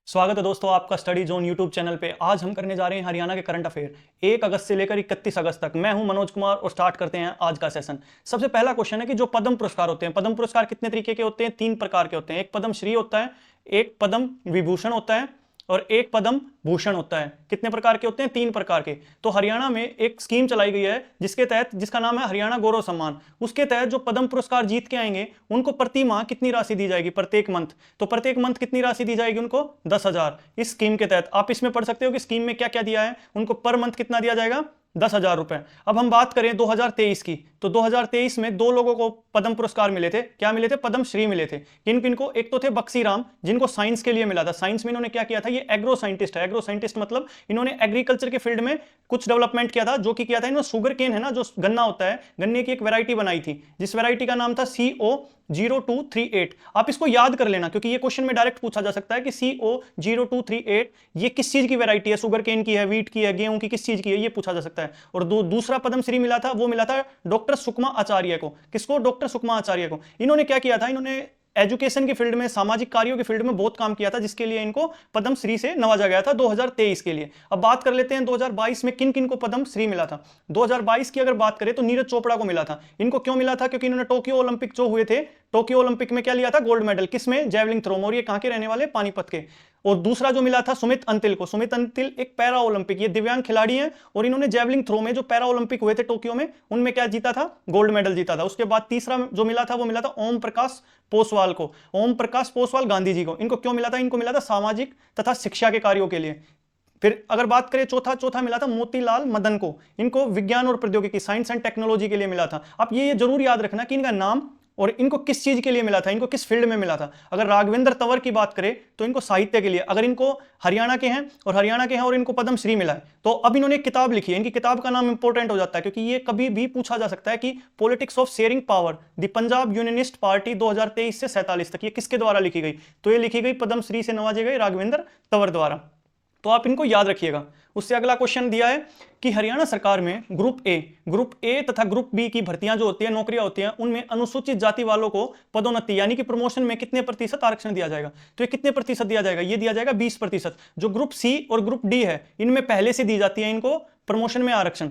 स्वागत है दोस्तों आपका स्टडी जोन यूट्यूब चैनल पे। आज हम करने जा रहे हैं हरियाणा के करंट अफेयर 1 अगस्त से लेकर 31 अगस्त तक। मैं हूं मनोज कुमार और स्टार्ट करते हैं आज का सेशन। सबसे पहला क्वेश्चन है कि जो पद्म पुरस्कार होते हैं, पद्म पुरस्कार कितने तरीके के होते हैं? 3 प्रकार के होते हैं। एक पद्म श्री होता है, एक पद्म विभूषण होता है और एक पद्म भूषण होता है। कितने प्रकार के होते हैं? 3 प्रकार के। तो हरियाणा में एक स्कीम चलाई गई है जिसके तहत, जिसका नाम है हरियाणा गौरव सम्मान। उसके तहत जो पद्म पुरस्कार जीत के आएंगे उनको प्रति माह कितनी राशि दी जाएगी? प्रत्येक मंथ। तो प्रत्येक मंथ कितनी राशि दी जाएगी उनको? 10,000। इस स्कीम के तहत आप इसमें पढ़ सकते हो कि स्कीम में क्या क्या दिया है। उनको पर मंथ कितना दिया जाएगा? 10,000 रुपए। अब हम बात करें 2023 की, तो 2023 में 2 लोगों को पद्म पुरस्कार मिले थे। क्या मिले थे? पद्म श्री मिले थे। किन किन को? एक तो थे बक्सी राम, जिनको साइंस के लिए मिला था। साइंस में इन्होंने क्या किया था? ये एग्रो साइंटिस्ट है। एग्रो साइंटिस्ट मतलब इन्होंने एग्रीकल्चर के फील्ड में कुछ डेवलपमेंट किया था। जो कि किया था इन्होंने शुगर केन है ना, जो गन्ना होता है, गन्ने की एक वैरायटी बनाई थी, जिस वैरायटी का नाम था CO0238। आप इसको याद कर लेना क्योंकि ये क्वेश्चन में डायरेक्ट पूछा जा सकता है कि CO0238 ये किस चीज की वैरायटी है? शुगर केन की है, व्हीट की है, गेहूं की, किस चीज की है? ये पूछा जा सकता है। और दूसरा पद्म श्री मिला था, वो मिला था डॉक्टर सुकमा आचार्य को। किसको? डॉक्टर सुकमा आचार्य को। इन्होंने क्या किया था? इन्होंने एजुकेशन के फील्ड में, सामाजिक कार्यों के फील्ड में बहुत काम किया था, जिसके लिए इनको पद्म श्री से नवाजा गया था 2023 के लिए। अब बात कर लेते हैं 2022 में किन किन को पद्म श्री मिला था। 2022 की अगर बात करें तो नीरज चोपड़ा को मिला था। इनको क्यों मिला था? क्योंकि इन्होंने टोक्यो ओलंपिक जो हुए थे, टोक्यो ओलंपिक में क्या लिया था? Gold medal. किसमें? जेवलिंग थ्रो में। और ये कहां के रहने वाले? पानीपत के। और दूसरा जो मिला था सुमित अंतिल को। सुमित अंतिल एक पैरा ओलंपिक, ये दिव्यांग खिलाड़ी हैं और इन्होंने जेवलिंग थ्रो में, जो पैरा ओलंपिक हुए थे टोक्यो में, उनमें क्या जीता था? गोल्ड मेडल जीता था। उसके बाद तीसरा जो मिला था वो मिला था ओम प्रकाश पोसवाल को। ओम प्रकाश पोसवाल गांधी जी को। इनको क्यों मिला था? इनको मिला था सामाजिक तथा शिक्षा के कार्यों के लिए। फिर अगर बात करें चौथा मिला था मोतीलाल मदन को। इनको विज्ञान और प्रौद्योगिकी, साइंस एंड टेक्नोलॉजी के लिए मिला था। अब ये जरूर याद रखना कि इनका नाम और इनको किस चीज के लिए मिला था, इनको किस फील्ड में मिला था। अगर राघवेंद्र तंवर की बात करें तो इनको साहित्य के लिए। अगर इनको हरियाणा के हैं और इनको पद्म श्री मिला है, तो अब इन्होंने एक किताब लिखी है। इनकी किताब का नाम इंपॉर्टेंट हो जाता है क्योंकि ये कभी भी पूछा जा सकता है कि politics of sharing power the Punjab unionist party 2023 से 47 तक, ये किसके द्वारा लिखी गई? तो ये लिखी गई पद्म श्री से नवाजे गए राघवेंद्र तंवर द्वारा। तो आप इनको याद रखिएगा। उससे अगला क्वेश्चन दिया है कि हरियाणा सरकार में ग्रुप ए तथा ग्रुप बी की भर्तियां जो होती है, नौकरियां होती हैं, उनमें अनुसूचित जाति वालों को पदोन्नति यानी कि प्रमोशन में कितने प्रतिशत आरक्षण दिया जाएगा? तो ये कितने प्रतिशत दिया जाएगा? ये दिया जाएगा 20%। जो ग्रुप सी और ग्रुप डी है, इनमें पहले से दी जाती है इनको प्रमोशन में आरक्षण।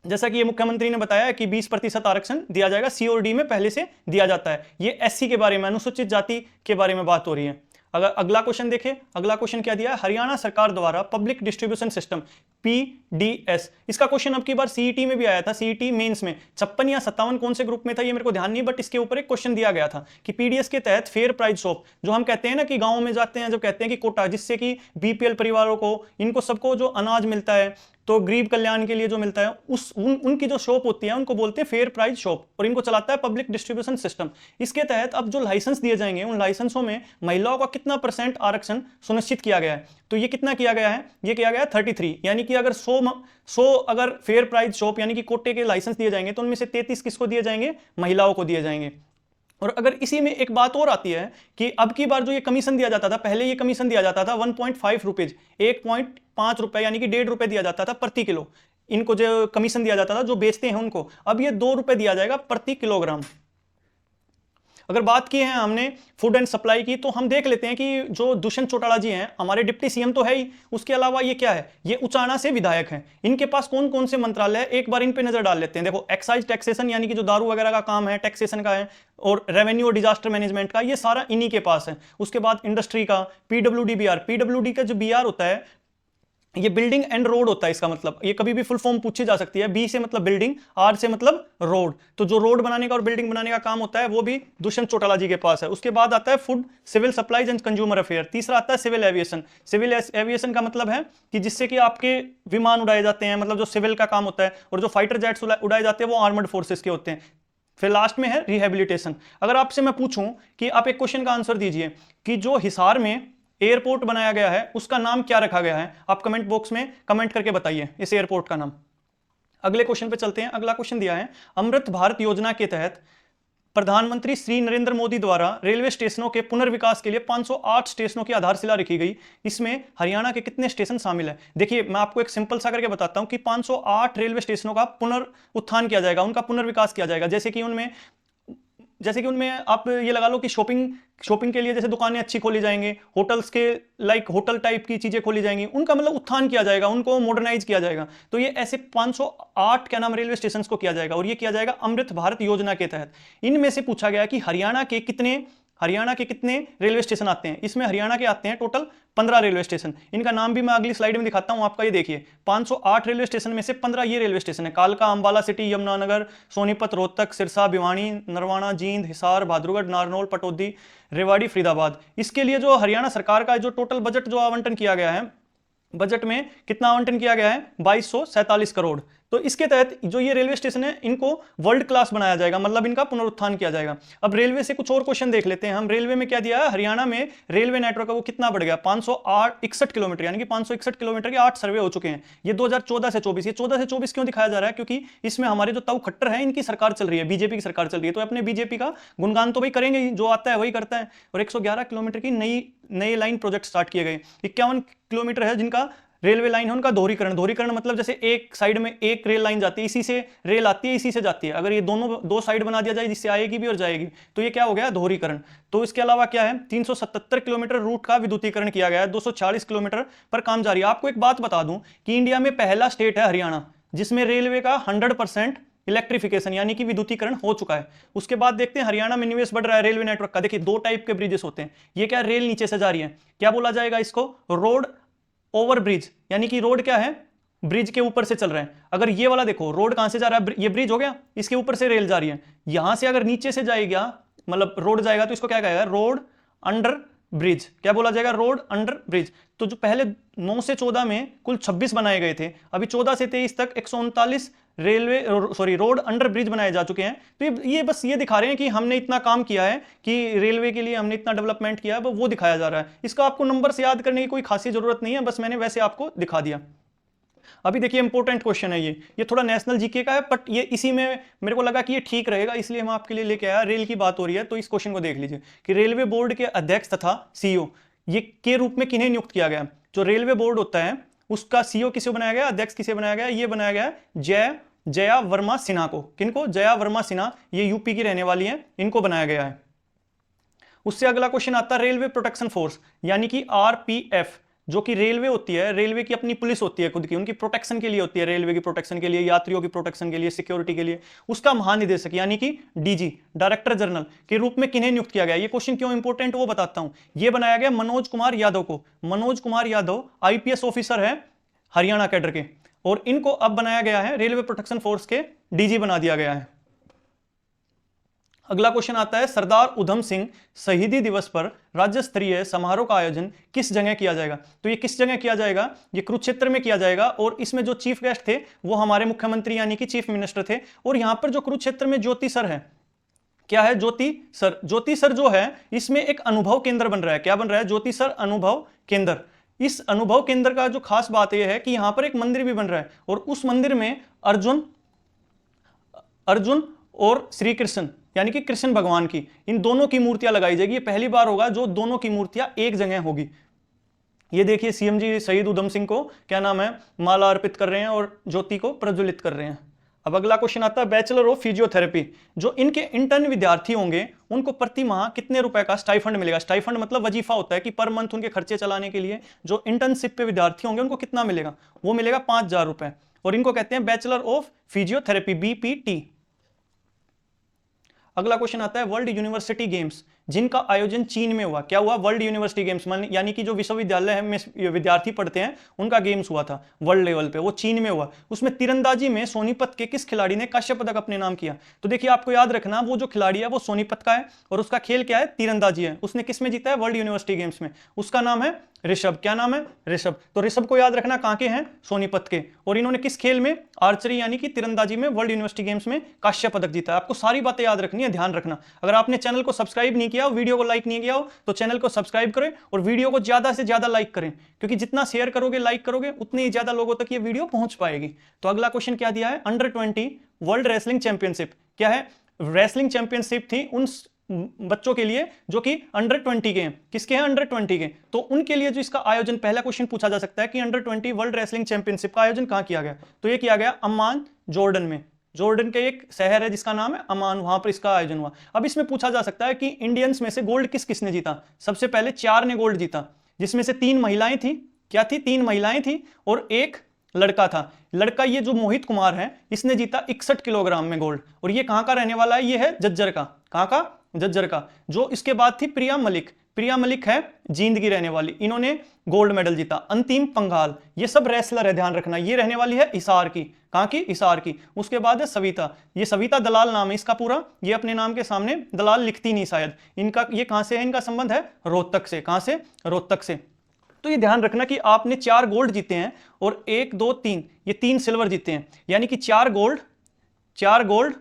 जैसा कि ये मुख्यमंत्री ने बताया कि 20% आरक्षण दिया जाएगा, सी और डी में पहले से दिया जाता है। ये एससी के बारे में, अनुसूचित जाति के बारे में बात हो रही है। अगर अगला क्वेश्चन देखें, अगला क्वेश्चन क्या दिया है? हरियाणा सरकार द्वारा पब्लिक डिस्ट्रीब्यूशन सिस्टम PDS, इसका क्वेश्चन अब की बार सीईटी में भी आया था। सीईटी मेंस में 56 या 57 कौन से ग्रुप में था ये मेरे को ध्यान नहीं, बट इसके ऊपर एक क्वेश्चन दिया गया था कि PDS के तहत फेयर प्राइस शॉप, जो हम कहते हैं ना कि गांव में जाते हैं, जब कहते हैं कि कोटा, जिससे कि BPL परिवारों को, इनको सबको जो अनाज मिलता है, तो गरीब कल्याण के लिए जो मिलता है, उनकी जो शॉप होती है उनको बोलते हैं फेयर प्राइस शॉप, और इनको चलाता है पब्लिक डिस्ट्रीब्यूशन सिस्टम। इसके तहत अब जो लाइसेंस दिए जाएंगे, उन लाइसेंसों में महिलाओं का कितना % आरक्षण सुनिश्चित किया गया है? तो ये कितना किया गया है? ये किया गया है 33। यानी कि अगर 100 अगर फेयर प्राइस शॉप यानी कि कोटे के लाइसेंस दिए जाएंगे तो उनमें से 33 किसको दिए जाएंगे? महिलाओं को दिए जाएंगे। और अगर इसी में एक बात और आती है कि अब की बार जो ये कमीशन दिया जाता था, पहले ये कमीशन दिया जाता था 1.5 रुपीज, 1.5 रुपए यानी कि 1.5 रुपए दिया जाता था प्रति किलो। इनको जो कमीशन दिया जाता था जो बेचते हैं उनको, अब ये 2 रुपए दिया जाएगा प्रति किलोग्राम। अगर बात की है हमने फूड एंड सप्लाई की, तो हम देख लेते हैं कि जो दुष्यंत चौटाला जी हैं, हमारे डिप्टी सीएम तो है ही, उसके अलावा ये क्या है? ये उचाना से विधायक हैं। इनके पास कौन कौन से मंत्रालय है, एक बार इन पे नजर डाल लेते हैं। देखो, एक्साइज टैक्सेशन यानी कि जो दारू वगैरह का काम है, टैक्सेशन का है, और रेवेन्यू और डिजास्टर मैनेजमेंट का, ये सारा इन्हीं के पास है। उसके बाद इंडस्ट्री का PWD का जो BR होता है, ये बिल्डिंग एंड रोड होता है। इसका मतलब, ये कभी भी फुल फॉर्म पूछी जा सकती है। B से मतलब बिल्डिंग, R से मतलब रोड। तो जो रोड बनाने का और बिल्डिंग बनाने का काम होता है वो भी दुष्यंत चौटाला जी के पास है। उसके बाद आता है food, civil supplies and consumer affair. तीसरा आता है सिविल एविएशन। सिविल एविएशन का मतलब है कि जिससे कि आपके विमान उड़ाए जाते हैं, मतलब जो सिविल का काम होता है, और जो फाइटर जेट्स उड़ाए जाते हैं वो आर्मर्ड फोर्सेस के होते हैं। फिर लास्ट में है रिहेबिलिटेशन। अगर आपसे मैं पूछूं कि आप एक क्वेश्चन का आंसर दीजिए कि जो हिसार में एयरपोर्ट बनाया गया है उसका नाम क्या रखा गया है, आप कमेंट बॉक्स में कमेंट करके बताइए इस एयरपोर्ट का नाम। अगले क्वेश्चन पे चलते हैं। अगला क्वेश्चन दिया है, अमृत भारत योजना के तहत प्रधानमंत्री श्री नरेंद्र मोदी द्वारा रेलवे स्टेशनों के पुनर्विकास के लिए 508 स्टेशनों की आधारशिला रखी गई। इसमें हरियाणा के कितने स्टेशन शामिल है? देखिए, मैं आपको एक सिंपल सा करके बताता हूं कि 508 रेलवे स्टेशनों का पुनरुत्थान किया जाएगा, उनका पुनर्विकास किया जाएगा। जैसे कि उनमें जैसे कि उनमें आप ये लगा लो कि शॉपिंग के लिए जैसे दुकानें अच्छी खोली जाएंगे, होटल्स के लाइक होटल टाइप की चीजें खोली जाएंगी, उनका मतलब उत्थान किया जाएगा, उनको मॉडर्नाइज किया जाएगा। तो ये ऐसे 508 क्या नाम रेलवे स्टेशन को किया जाएगा, और ये किया जाएगा अमृत भारत योजना के तहत। इनमें से पूछा गया कि हरियाणा के कितने रेलवे स्टेशन आते हैं। इसमें हरियाणा के आते हैं टोटल 15 रेलवे स्टेशन। इनका नाम भी मैं अगली स्लाइड में दिखाता हूं आपका। ये देखिए 508 रेलवे स्टेशन में से 15 ये रेलवे स्टेशन है। कालका, अंबाला सिटी, यमुनानगर, सोनीपत, रोहतक, सिरसा, भिवानी, नरवाना, जींद, हिसार, भाद्रगढ़, नारनौल, पटौदी, रेवाड़ी, फरीदाबाद। इसके लिए जो हरियाणा सरकार का जो टोटल बजट जो आवंटन किया गया है, बजट में कितना आवंटन किया गया है, 2247 करोड़। तो इसके तहत जो ये रेलवे स्टेशन है इनको वर्ल्ड क्लास बनाया जाएगा, मतलब इनका पुनरुत्थान किया जाएगा। अब रेलवे से कुछ और क्वेश्चन देख लेते हैं हम। रेलवे में क्या दिया है, हरियाणा में रेलवे नेटवर्क है वो कितना बढ़ गया, 561 किलोमीटर, यानी कि 561 किलोमीटर के 8 सर्वे हो चुके हैं। ये 2014 से 24, ये 14 से 24 क्यों दिखाया जा रहा है, क्योंकि इसमें हमारे जो ताऊ खट्टर है इनकी सरकार चल रही है, बीजेपी की सरकार चल रही है। तो अपने बीजेपी का गुणगान तो भाई करेंगे ही, जो आता है वही करता है। और 111 किलोमीटर की नई लाइन प्रोजेक्ट स्टार्ट किए गए। 51 किलोमीटर है जिनका रेलवे लाइन है उनका दोहरीकरण मतलब जैसे एक साइड में एक रेल लाइन जाती है, इसी से रेल आती है, इसी से जाती है। अगर ये दो साइड बना दिया जाए जिससे आएगी भी और जाएगी, तो ये क्या हो गया, दोहरीकरण। तो इसके अलावा क्या है, 377 किलोमीटर रूट का विद्युतीकरण किया गया है, 240 किलोमीटर पर काम जारी है। आपको एक बात बता दूं कि इंडिया में पहला स्टेट है हरियाणा जिसमें रेलवे का 100% इलेक्ट्रिफिकेशन यानी कि विद्युतीकरण हो चुका है। उसके बाद देखते हैं हरियाणा में निवेश बढ़ रहा है रेलवे नेटवर्क का। देखिए 2 टाइप के ब्रिजेस होते हैं। ये क्या, रेल नीचे से जा रही है, क्या बोला जाएगा इसको, रोड ओवर ब्रिज, यानी कि रोड क्या है, ब्रिज के ऊपर से चल रहे हैं। अगर ये वाला देखो, रोड कहां से जा रहा है, ये ब्रिज हो गया, इसके ऊपर से रेल जा रही है। यहां से अगर नीचे से जाएगा मतलब रोड जाएगा तो इसको क्या कहेगा, रोड अंडर ब्रिज। क्या बोला जाएगा, रोड अंडर ब्रिज। तो जो पहले 9 से 14 में कुल 26 बनाए गए थे, अभी 14 से 23 तक 139 रोड अंडर ब्रिज बनाए जा चुके हैं। तो ये बस ये दिखा रहे हैं कि हमने इतना काम किया है, कि रेलवे के लिए हमने इतना डेवलपमेंट किया है, वो दिखाया जा रहा है। इसका आपको नंबर से याद करने की कोई खासी जरूरत नहीं है, बस मैंने वैसे आपको दिखा दिया। अभी देखिए इंपॉर्टेंट क्वेश्चन है ये थोड़ा नेशनल जीके का है, बट ये इसी में मेरे को लगा कि ये ठीक रहेगा, इसलिए हम आपके लिए लेके आया। रेल की बात हो रही है तो इस क्वेश्चन को देख लीजिए कि रेलवे बोर्ड के अध्यक्ष तथा सीईओ ये के रूप में किन्हें नियुक्त किया गया। जो रेलवे बोर्ड होता है उसका सीईओ किसे बनाया गया, अध्यक्ष किसे बनाया गया, ये बनाया गया जया वर्मा सिन्हा को। किनको, जया वर्मा सिन्हा, ये यूपी की रहने वाली है, इनको बनाया गया है। उससे अगला क्वेश्चन आता है रेलवे प्रोटेक्शन फोर्स यानी कि आरपीएफ, जो कि रेलवे होती है, रेलवे की अपनी पुलिस होती है खुद की, उनकी प्रोटेक्शन के लिए होती है, रेलवे की प्रोटेक्शन के लिए, यात्रियों की प्रोटेक्शन के लिए, सिक्योरिटी के लिए। उसका महानिदेशक यानी कि डीजी, डायरेक्टर जनरल के रूप में किन्हें नियुक्त किया गया। ये क्वेश्चन क्यों इंपॉर्टेंट वो बताता हूं। ये बनाया गया मनोज कुमार यादव को। मनोज कुमार यादव आईपीएस ऑफिसर है हरियाणा कैडर के, और इनको अब बनाया गया है रेलवे प्रोटेक्शन फोर्स के डीजी बना दिया गया है। अगला क्वेश्चन आता है सरदार उधम सिंह शहीदी दिवस पर राज्य स्तरीय समारोह का आयोजन किस जगह किया जाएगा। तो ये किस जगह किया जाएगा, ये कुरुक्षेत्र में किया जाएगा। और इसमें जो चीफ गेस्ट थे वो हमारे मुख्यमंत्री यानी कि चीफ मिनिस्टर थे। और यहां पर जो कुरुक्षेत्र में ज्योति सर है, क्या है, ज्योति सर जो है इसमें एक अनुभव केंद्र बन रहा है। क्या बन रहा है, ज्योति सर अनुभव केंद्र। इस अनुभव केंद्र का जो खास बात यह है कि यहां पर एक मंदिर भी बन रहा है, और उस मंदिर में अर्जुन और श्री कृष्ण यानी कि कृष्ण भगवान की, इन दोनों की मूर्तियां लगाई जाएगी। ये पहली बार होगा जो दोनों की मूर्तियां एक जगह होगी। ये देखिए सीएम जी शहीद उधम सिंह को क्या नाम है, माला अर्पित कर रहे हैं और ज्योति को प्रज्वलित कर रहे हैं। अब अगला क्वेश्चन आता है बैचलर ऑफ फिजियोथेरेपी। जो इनके इंटर्न विद्यार्थी होंगे उनको प्रति माह कितने रुपए का स्टाइफंड मिलेगा। स्टाइफंड मतलब वजीफा होता है कि पर मंथ उनके खर्चे चलाने के लिए जो इंटर्नशिप पे विद्यार्थी होंगे उनको कितना मिलेगा, वो मिलेगा 5000 रुपए। और इनको कहते हैं बैचलर ऑफ फिजियोथेरेपी, बीपीटी। अगला क्वेश्चन आता है वर्ल्ड यूनिवर्सिटी गेम्स जिनका आयोजन चीन में हुआ। क्या हुआ, वर्ल्ड यूनिवर्सिटी गेम्स यानी कि जो विश्वविद्यालय में विद्यार्थी पढ़ते हैं उनका गेम्स हुआ था वर्ल्ड लेवल पे, वो चीन में हुआ। उसमें तीरंदाजी में सोनीपत के किस खिलाड़ी ने कांस्य पदक अपने नाम किया। तो देखिए आपको याद रखना वो जो खिलाड़ी है वो सोनीपत का है और उसका खेल क्या है, तीरंदाजी है। उसने किस में जीता है, वर्ल्ड यूनिवर्सिटी गेम्स में। उसका नाम है ऋषभ। क्या नाम है, ऋषभ। तो ऋषभ को याद रखना कहां के हैं, सोनीपत के। और इन्होंने किस खेल में, आर्चरी यानी कि तीरंदाजी में वर्ल्ड यूनिवर्सिटी गेम्स में कांस्य पदक जीता है। आपको सारी बातें याद रखनी है, ध्यान रखना। अगर आपने चैनल को सब्सक्राइब नहीं किया, वीडियो को लाइक नहीं किया हो तो चैनल को सब्सक्राइब करें और वीडियो को ज्यादा से ज्यादा लाइक करें, क्योंकि जितना शेयर करोगे, लाइक करोगे, उतनी ही ज्यादा लोगों तक ये वीडियो पहुंच पाएगी। तो अगला क्वेश्चन क्या दिया है, अंडर 20 वर्ल्ड रेसलिंग चैंपियनशिप। क्या है, रेसलिंग चैंपियनशिप थी उन बच्चों के लिए जो कि अंडर 20 के हैं। किसके हैं, अंडर 20 के। तो उनके लिए जो इसका आयोजन, पहला क्वेश्चन पूछा जा सकता है कि अंडर 20 वर्ल्ड रेसलिंग चैंपियनशिप का आयोजन कहां किया गया। तो ये किया गया अम्मान, जॉर्डन में। जॉर्डन के एक शहर है जिसका नाम है अमान, वहां पर इसका आयोजन हुआ। अब इसमें पूछा जा सकता है कि इंडियंस में से गोल्ड किस किसने जीता। सबसे पहले 4 ने गोल्ड जीता, जिसमें से 3 महिलाएं थी। क्या थी? 3 महिलाएं थी और एक लड़का था। लड़का ये जो मोहित कुमार है, इसने जीता 61 किलोग्राम में गोल्ड। और ये कहां का रहने वाला है? ये है झज्जर का। कहां का? झज्जर का। जो इसके बाद थी प्रिया मलिक। प्रिया मलिक है जींद की रहने वाली, इन्होंने गोल्ड मेडल जीता। अंतिम पंघाल, ये सब रेसलर है, ध्यान रखना। ये रहने वाली है हिसार की। कहां की? हिसार की। उसके बाद है सविता, ये सविता दलाल नाम है इसका पूरा। ये अपने नाम के सामने दलाल लिखती नहीं शायद। इनका ये कहां से है? इनका संबंध है रोहतक से। कहां से? रोहतक से। तो ये ध्यान रखना कि आपने 4 गोल्ड जीते हैं और 1 2 3 ये 3 सिल्वर जीते हैं, यानी कि 4 गोल्ड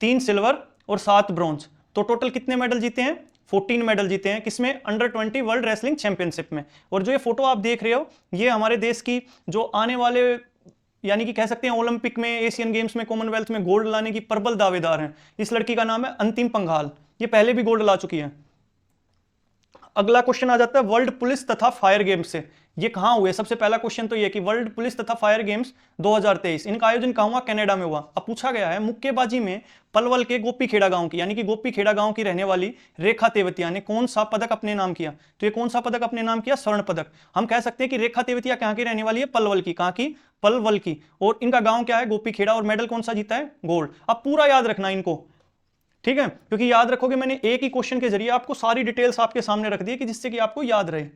3 सिल्वर और 7 ब्रॉन्ज। तो टोटल कितने मेडल जीते हैं? 14 मेडल जीते हैं। किसमें? अंडर 20 वर्ल्ड रेसलिंग चैंपियनशिप में। और जो ये फोटो आप देख रहे हो, ये हमारे देश की जो आने वाले, यानी कि कह सकते हैं ओलंपिक में, एशियन गेम्स में, कॉमनवेल्थ में गोल्ड लाने की प्रबल दावेदार हैं। इस लड़की का नाम है अंतिम पंघाल। ये पहले भी गोल्ड ला चुकी है। अगला क्वेश्चन आ जाता है वर्ल्ड पुलिस तथा फायर गेम्स से। ये कहां हुए? सबसे पहला क्वेश्चन तो ये कि वर्ल्ड पुलिस तथा फायर गेम्स 2023, इनका आयोजन कहां हुआ? कनाडा में हुआ। अब पूछा गया है मुक्केबाजी में पलवल के गोपीखेड़ा गांव की, यानी कि गोपीखेड़ा गांव की रहने वाली रेखा तेवतिया ने कौन सा पदक अपने नाम किया? तो ये कौन सा पदक अपने नाम किया? स्वर्ण पदक। हम कह सकते हैं कि रेखा तेवतिया कहां की रहने वाली है? पलवल की। कहां की? पलवल की। और इनका गांव क्या है? गोपीखेड़ा। और मेडल कौन सा जीता है? गोल्ड। अब पूरा याद रखना इनको, ठीक है, क्योंकि याद रखोगे, मैंने एक ही क्वेश्चन के जरिए आपको सारी डिटेल्स आपके सामने रख दी है कि जिससे कि आपको याद रहे।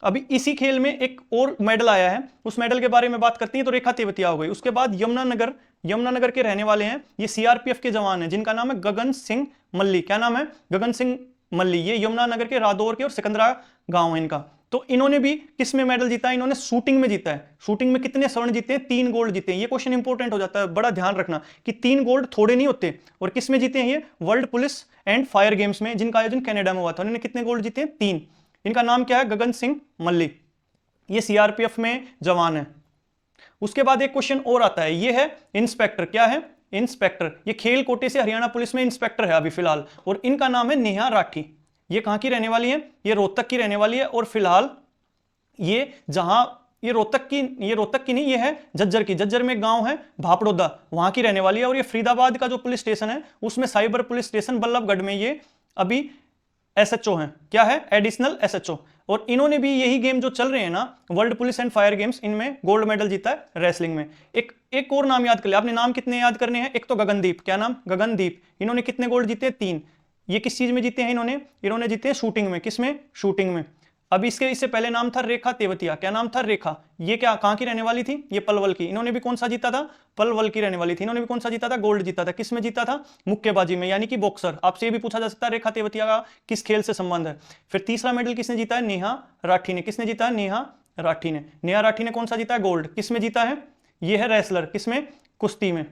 अभी इसी खेल में एक और मेडल आया है, उस मेडल के बारे में बात करती है। तो रेखा तेवतिया हो गई। उसके बाद यमुनानगर के रहने वाले हैं, ये सीआरपीएफ के जवान हैं जिनका नाम है गगन सिंह मल्ली। क्या नाम है? गगन सिंह मल्ली। ये यमुनानगर के रादौर के और सिकंदरा गांव है इनका। तो इन्होंने भी किस में मेडल जीता है? इन्होंने शूटिंग में जीता है। शूटिंग में कितने स्वर्ण जीते हैं? 3 गोल्ड जीते हैं। ये क्वेश्चन इंपॉर्टेंट हो जाता है, बड़ा ध्यान रखना कि 3 गोल्ड थोड़े नहीं होते। और किस में जीते हैं? ये world police and fire games में, जिनका आयोजन कनाडा में हुआ था। उन्होंने कितने गोल्ड जीते हैं? 3। इनका नाम क्या है? गगन सिंह मल्ली। ये सीआरपीएफ में जवान है। उसके बाद एक क्वेश्चन और आता है, ये है इंस्पेक्टर। क्या है? इंस्पेक्टर। ये खेल कोटे से हरियाणा पुलिस में इंस्पेक्टर है अभी फिलहाल। और इनका नाम है नेहा राठी। ये कहां की रहने वाली है? ये रोहतक की रहने वाली है। और फिलहाल ये जहां ये रोहतक की नहीं, ये है झज्जर की। झज्जर में एक गांव है भापड़ोदा, वहां की रहने वाली है। और ये फरीदाबाद का जो पुलिस स्टेशन है उसमें साइबर पुलिस स्टेशन बल्लभगढ़ में ये अभी एसएचओ हैं। क्या है? Additional SHO. और इन्होंने भी यही गेम जो चल रहे हैं ना, world police and fire games, इनमें गोल्ड मेडल जीता है रेसलिंग में। एक और नाम याद कर लिया आपने। नाम कितने याद करने हैं? एक तो गगनदीप। क्या नाम? गगनदीप। इन्होंने कितने गोल्ड जीते? 3। ये किस चीज में जीते हैं इन्होंने जीते हैं शूटिंग में। किस में? शूटिंग में। अब इससे पहले नाम था रेखा तेवतिया। क्या नाम था? रेखा। ये क्या कहां की रहने वाली थी? ये पलवल की। इन्होंने भी कौन सा जीता था? पलवल की रहने वाली थी। इन्होंने भी कौन सा जीता था? गोल्ड जीता था। किस में जीता था? मुक्केबाजी में, यानी कि बॉक्सर। आपसे ये भी पूछा जा सकता है रेखा तेवतिया का किस खेल से संबंध है। फिर तीसरा मेडल किसने जीता है? नेहा राठी ने। किसने जीता है? नेहा राठी ने। नेहा राठी ने कौन सा जीता है? गोल्ड। किस में जीता है? ये है रेसलर। किसमें? कुश्ती में।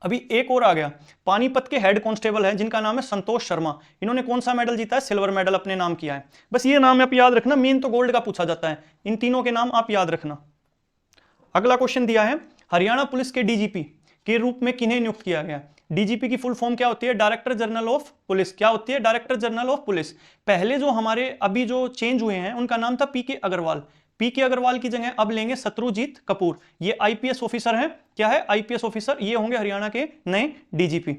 अभी एक और आ गया, पानीपत के हेड कांस्टेबल हैं जिनका नाम है संतोष शर्मा। इन्होंने कौन सा मेडल जीता है? सिल्वर मेडल अपने नाम किया है। बस ये नाम आप याद रखना, मेन तो गोल्ड का पूछा जाता है। इन तीनों के नाम आप याद रखना। अगला क्वेश्चन दिया है, हरियाणा पुलिस के डीजीपी के रूप में किन्हें नियुक्त किया गया? डीजीपी की फुल फॉर्म क्या होती है? Director general of police. क्या होती है? Director general of police. पहले जो हमारे अभी जो चेंज हुए हैं उनका नाम था पीके अग्रवाल। पीके अग्रवाल की जगह अब लेंगे शत्रुजीत कपूर। ये आईपीएस ऑफिसर हैं। क्या है? IPS officer. ये होंगे हरियाणा के नए डीजीपी।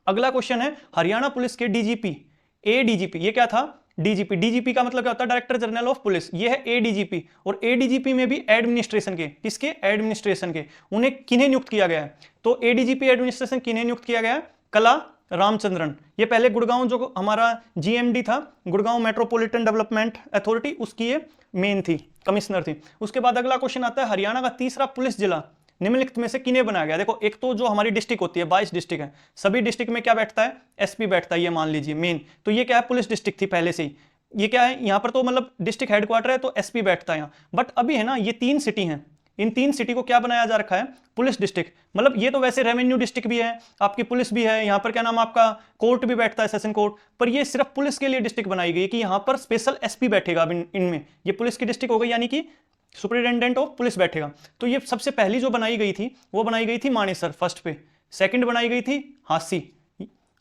अगला क्वेश्चन है, हरियाणा पुलिस के डीजीपी, एडीजीपी। ये क्या था? डीजीपी। डीजीपी का मतलब क्या होता है? Director general of police. ये है एडीजीपी। और एडीजीपी में भी एडमिनिस्ट्रेशन के, किसके? एडमिनिस्ट्रेशन के। उन्हें किन्हें नियुक्त किया गया है? तो एडीजीपी एडमिनिस्ट्रेशन किन्हें नियुक्त किया गया है? कला रामचंद्रन। ये पहले गुड़गांव जो हमारा जीएमडी था, गुड़गांव मेट्रोपॉलिटन डेवलपमेंट अथॉरिटी, उसकी ये मेन थी, कमिश्नर थी। उसके बाद अगला क्वेश्चन आता है, हरियाणा का तीसरा पुलिस जिला निम्नलिखित में से किन्हें बनाया गया? देखो, एक तो जो हमारी डिस्ट्रिक्ट होती है 22 डिस्ट्रिक्ट है, सभी डिस्ट्रिक्ट में क्या बैठता है? एसपी बैठता है, ये मान लीजिए मेन। तो ये क्या है? पुलिस डिस्ट्रिक्ट थी पहले से ही। ये क्या है? यहाँ पर तो मतलब डिस्ट्रिक्ट हेडक्वार्टर है तो एसपी बैठता है यहाँ। बट अभी है ना, ये 3 सिटी हैं, इन 3 सिटी को क्या बनाया जा रखा है? Police district. मतलब ये तो वैसे रेवेन्यू डिस्ट्रिक्ट भी है, आपकी पुलिस भी है, यहाँ पर क्या नाम आपका कोर्ट भी बैठता है, सेशन कोर्ट। पर ये सिर्फ पुलिस के लिए डिस्ट्रिक्ट बनाई गई कि यहाँ पर स्पेशल एसपी बैठेगा। इनमें ये पुलिस की डिस्ट्रिक्ट हो गई, यानी कि सुपरिटेंडेंट ऑफ पुलिस बैठेगा। तो ये सबसे पहली जो बनाई गई थी वो बनाई गई थी मानेसर फर्स्ट पे, सेकंड बनाई गई थी हांसी,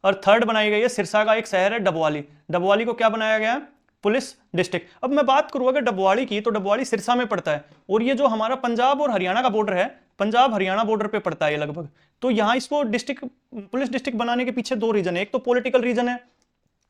और थर्ड बनाई गई है सिरसा का एक शहर है डबवाली। डबवाली को क्या बनाया गया? Police district. अब मैं बात करूं अगर डबवाड़ी की, तो डबवाड़ी सिरसा में पड़ता है, और ये जो हमारा पंजाब और हरियाणा का बॉर्डर है, पंजाब हरियाणा बॉर्डर पे पड़ता है ये लगभग। तो यहाँ इसको डिस्ट्रिक्ट, पुलिस डिस्ट्रिक्ट बनाने के पीछे दो रीजन है। एक तो पॉलिटिकल रीजन है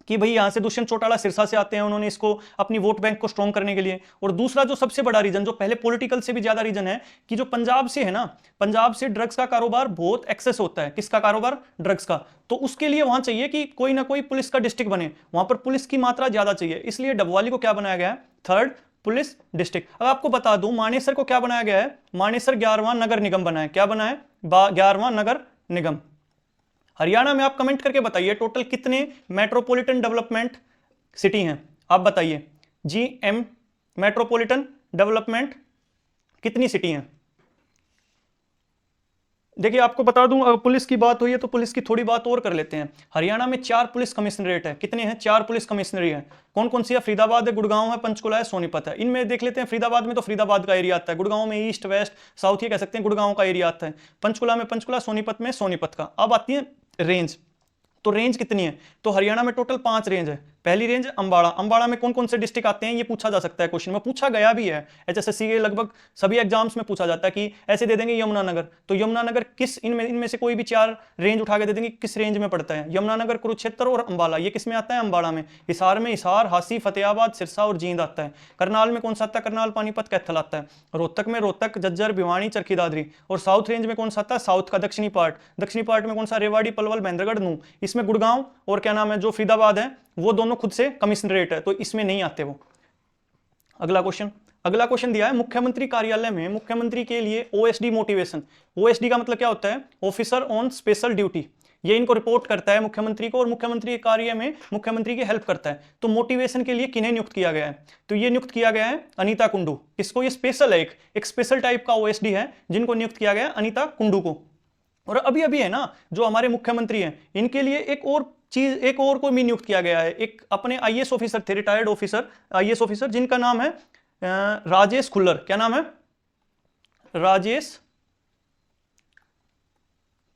कि भाई यहाँ से दुष्यंत चौटाला सिरसा से आते हैं, उन्होंने इसको अपनी वोट बैंक को स्ट्रॉन्ग करने के लिए। और दूसरा जो सबसे बड़ा रीजन, जो पहले पॉलिटिकल से भी ज्यादा रीजन है, कि जो पंजाब से है ना, पंजाब से ड्रग्स का कारोबार बहुत एक्सेस होता है। किसका कारोबार? ड्रग्स का। तो उसके लिए वहां चाहिए कि कोई ना कोई पुलिस का डिस्ट्रिक्ट बने, वहां पर पुलिस की मात्रा ज्यादा चाहिए, इसलिए डबवाली को क्या बनाया गया है? Third police district. अब आपको बता दूं मानेसर को क्या बनाया गया है? मानेसर 11वां नगर निगम बना है। क्या बना है? 11वां नगर निगम। हरियाणा में आप कमेंट करके बताइए टोटल कितने मेट्रोपॉलिटन डेवलपमेंट सिटी हैं, आप बताइए। जीएम मेट्रोपॉलिटन डेवलपमेंट कितनी सिटी हैं? देखिए आपको बता दूं, अगर पुलिस की बात हुई है तो पुलिस की थोड़ी बात और कर लेते हैं। हरियाणा में 4 पुलिस कमिश्नरेट है। कितने हैं? 4 पुलिस कमिश्नरी है। कौन कौन सी है? फरीदाबाद है, गुड़गांव है, पंचकुला है, सोनीपत है। इनमें देख लेते हैं। फरीदाबाद में तो फरीदाबाद का एरिया आता है, गुड़गांव में ईस्ट वेस्ट साउथ ये कह सकते हैं, गुड़गांव का एरिया आता है, पंचकुला में पंचकुला, सोनीपत में सोनीपत का। अब आती है रेंज। तो रेंज कितनी है? तो हरियाणा में टोटल 5 रेंज है। पहली रेंज अंबाड़ा। अंबाड़ा में कौन कौन से डिस्ट्रिक्ट आते हैं ये पूछा जा सकता है, क्वेश्चन में पूछा गया भी है। एचएसएससी के लगभग सभी एग्जाम्स में पूछा जाता है कि ऐसे दे देंगे यमुनानगर, तो यमुनानगर किस इनमें से कोई भी 4 रेंज उठा के दे देंगे, किस रेंज में पड़ता है? यमुनानगर, कुरुक्षेत्र और अंबाला, ये किस में आता है? अंबाड़ा में। हिसार में हिसार, हासी, फतेहाबाद, सिरसा और जींद आता है। करनाल में कौन सा आता है? करनाल, पानीपत, कैथल आता है। रोहतक में रोहतक, झज्जर, भिवानी, चरखी दादरी। और साउथ रेंज में कौन सा आता है? साउथ का दक्षिणी पार्ट। दक्षिणी पार्ट में कौन सा? रेवाड़ी, पलवल, महेंद्रगढ़, नूंह। इसमें गुड़गांव और क्या नाम है जो फरीदाबाद है वो दोनों खुद से कमिश्नरेट है, तो इसमें नहीं आते वो। अगला क्वेश्चन दिया है मुख्यमंत्री कार्यालय में मुख्यमंत्री के लिए ओएसडी मोटिवेशन। ओएसडी का मतलब क्या होता है? Officer on special duty. ये इनको रिपोर्ट करता है मुख्यमंत्री को, और मुख्यमंत्री के कार्य में मुख्यमंत्री की हेल्प करता है। तो मोटिवेशन के लिए किन्हें नियुक्त किया गया है? तो ये नियुक्त किया गया है अनीता कुंडू। इसको ये स्पेशल है, एक स्पेशल टाइप का ओएसडी है जिनको नियुक्त किया गया है अनीता कुंडू को। और अभी अभी है ना जो हमारे मुख्यमंत्री हैं, इनके लिए एक और को भी नियुक्त किया गया है। एक अपने आईएएस ऑफिसर थे, रिटायर्ड ऑफिसर, आईएएस ऑफिसर, जिनका नाम है राजेश खुल्लर। क्या नाम है? राजेश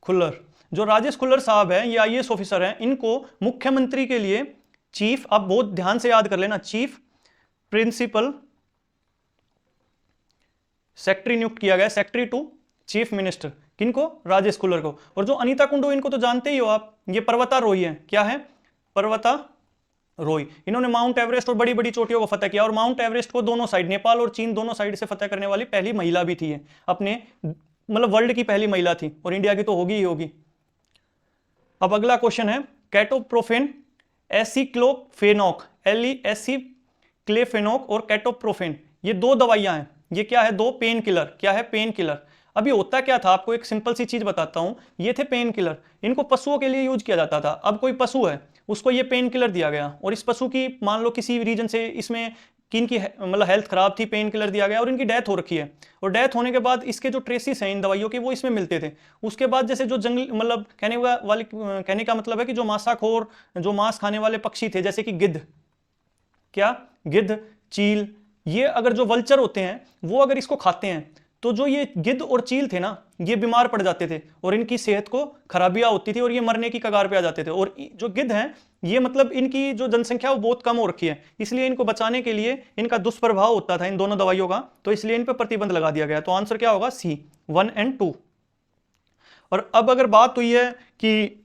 खुल्लर। जो राजेश खुल्लर साहब हैं, ये आईएएस ऑफिसर हैं, इनको मुख्यमंत्री के लिए चीफ, आप बहुत ध्यान से याद कर लेना, चीफ प्रिंसिपल सेक्रेटरी नियुक्त किया गया, सेक्रेटरी टू चीफ मिनिस्टर। किनको? राजेश खुल्लर को। और जो अनीता कुंडू, इनको तो जानते ही हो आप, ये पर्वतारोही है। क्या है? पर्वतारोही। इन्होंने माउंट एवरेस्ट और बड़ी बड़ी चोटियों को फतेह किया, और माउंट एवरेस्ट को दोनों साइड, नेपाल और चीन दोनों साइड से फतेह करने वाली पहली महिला भी थी, अपने मतलब वर्ल्ड की पहली महिला थी, और इंडिया की तो होगी ही होगी। अब अगला क्वेश्चन है कैटोप्रोफेन, एसिक्लोफेनॉक, एसिक्लेफेनॉक और कैटोप्रोफेन, ये 2 दवाइयां हैं। ये क्या है? 2 पेन किलर। क्या है? Pain killer. अभी होता क्या था, आपको एक सिंपल सी चीज बताता हूं। ये थे पेन किलर, इनको पशुओं के लिए यूज किया जाता था। अब कोई पशु है, उसको ये पेन किलर दिया गया, और इस पशु की मान लो किसी रीजन से इसमें किनकी मतलब हेल्थ खराब थी, पेन किलर दिया गया और इनकी डेथ हो रखी है। और डेथ होने के बाद इसके जो ट्रेसिस हैं इन दवाइयों के, वो इसमें मिलते थे। उसके बाद जैसे जो जंगल मतलब कहने का मतलब है कि जो मांसाखोर, जो मांस खाने वाले पक्षी थे, जैसे कि गिद्ध, क्या गिद्ध, चील, ये अगर जो वल्चर होते हैं वो अगर इसको खाते हैं, तो जो ये गिद्ध और चील थे ना, ये बीमार पड़ जाते थे और इनकी सेहत को खराबियां होती थी और ये मरने की कगार पे आ जाते थे। और जो गिद्ध हैं ये मतलब इनकी जो जनसंख्या वो बहुत कम हो रखी है, इसलिए इनको बचाने के लिए इनका दुष्प्रभाव होता था इन दोनों दवाइयों का, तो इसलिए इन पर प्रतिबंध लगा दिया गया। तो आंसर क्या होगा? सी, 1 और 2। और अब अगर बात हुई है कि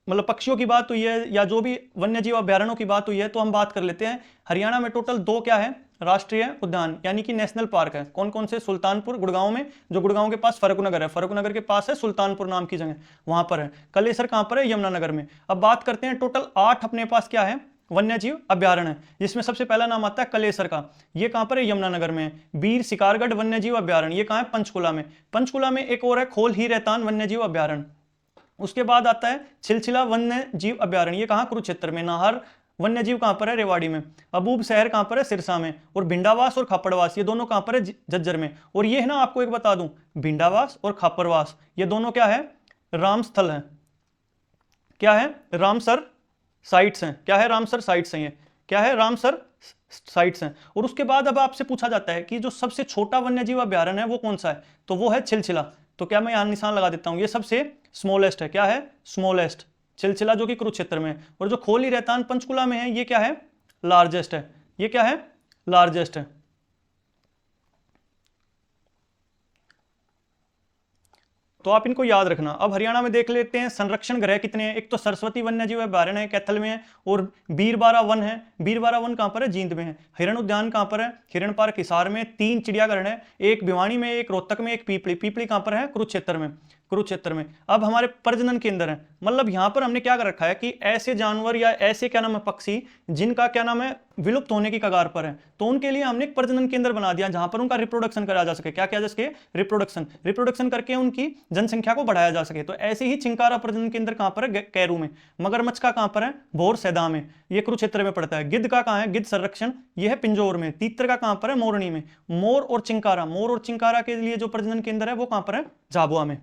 मतलब पक्षियों की बात हुई है या जो भी वन्यजीव अभ्यारण्यों की बात हुई है, तो हम बात कर लेते हैं। हरियाणा में टोटल 2 क्या है? राष्ट्रीय उद्यान यानी कि नेशनल पार्क है। कौन कौन से? सुल्तानपुर गुड़गांव में, जो गुड़गांव के पास फर्रुखनगर है, फर्रुखनगर के पास है सुल्तानपुर नाम की जगह, वहां पर है। कलेसर कहां पर है? यमुनानगर में। अब बात करते हैं टोटल 8 अपने पास क्या है? वन्यजीव अभ्यारण्य है, जिसमें सबसे पहला नाम आता है कलेसर का। ये कहां पर है? यमुनानगर में। बीर शिकारगढ़ वन्यजीव अभ्यारण्य, ये कहां है? पंचकुला में। पंचकुला में एक और है खोल ही रहतान वन्यजीव अभ्यारण्य। उसके बाद आता है छिलछिला वन्य जीव अभ्यारण्य, ये कहां? कुरुक्षेत्र में। नाहर वन्यजीव कहां पर है? रेवाड़ी में। अबूब शहर कहां पर है? सिरसा में। और भिंडावास और खापड़वास ये दोनों कहां पर है? झज्जर में। और ये है ना, आपको एक बता दूं, भिंडावास और खापड़वास ये दोनों क्या है? रामस्थल है। क्या है? रामसर साइट्स हैं। क्या है? रामसर साइट्स हैं। ये क्या है? रामसर साइट्स हैं। और उसके बाद अब आपसे पूछा जाता है कि जो सबसे छोटा वन्यजीव अभ्यारण्य है वो कौन सा है? तो वो है छिलछिला। तो क्या मैं यहां निशान लगा देता हूं, ये सबसे स्मॉलेस्ट है। क्या है? स्मॉलेस्ट, छिलछिला जो कि कुरुक्षेत्र में। और जो खोली रहतान पंचकुला में है, ये क्या है? लार्जेस्ट है। ये क्या है, लार्जेस्ट है। तो आप इनको याद रखना। अब हरियाणा में देख लेते हैं संरक्षण गृह कितने हैं। एक तो सरस्वती वन्यजीव अभयारण्य है, कैथल में है, और बीरबारा वन है। बीरबारा वन कहां पर है, जींद में है। हिरण उद्यान कहां पर है, हिरण पार्क हिसार में। 3 चिड़ियाघर है, एक भिवानी में, एक रोहतक में, एक पीपली। पीपली कहां पर है, कुरुक्षेत्र में। कुरुक्षेत्र में। अब हमारे प्रजनन केंद्र है, मतलब यहां पर हमने क्या कर रखा है कि ऐसे जानवर या ऐसे क्या नाम है पक्षी जिनका क्या नाम है विलुप्त होने की कगार पर है, तो उनके लिए हमने एक प्रजनन केंद्र बना दिया जहां पर उनका रिप्रोडक्शन करा जा सके। क्या किया जा सके, रिप्रोडक्शन करके उनकी जनसंख्या को बढ़ाया जा सके। तो ऐसे ही चिंकारा प्रजनन केंद्र कहां पर है, कैरू में। मगरमच्छ का कहां पर है, भोर सैदा में, ये कुरुक्षेत्र में पड़ता है। गिद्ध का कहां है, गिद्ध संरक्षण, ये है पिंजौर में। तीतर का कहां पर है, मोरनी में। मोर और चिंकारा के लिए जो प्रजनन केंद्र है वो कहां पर है, झाबुआ में।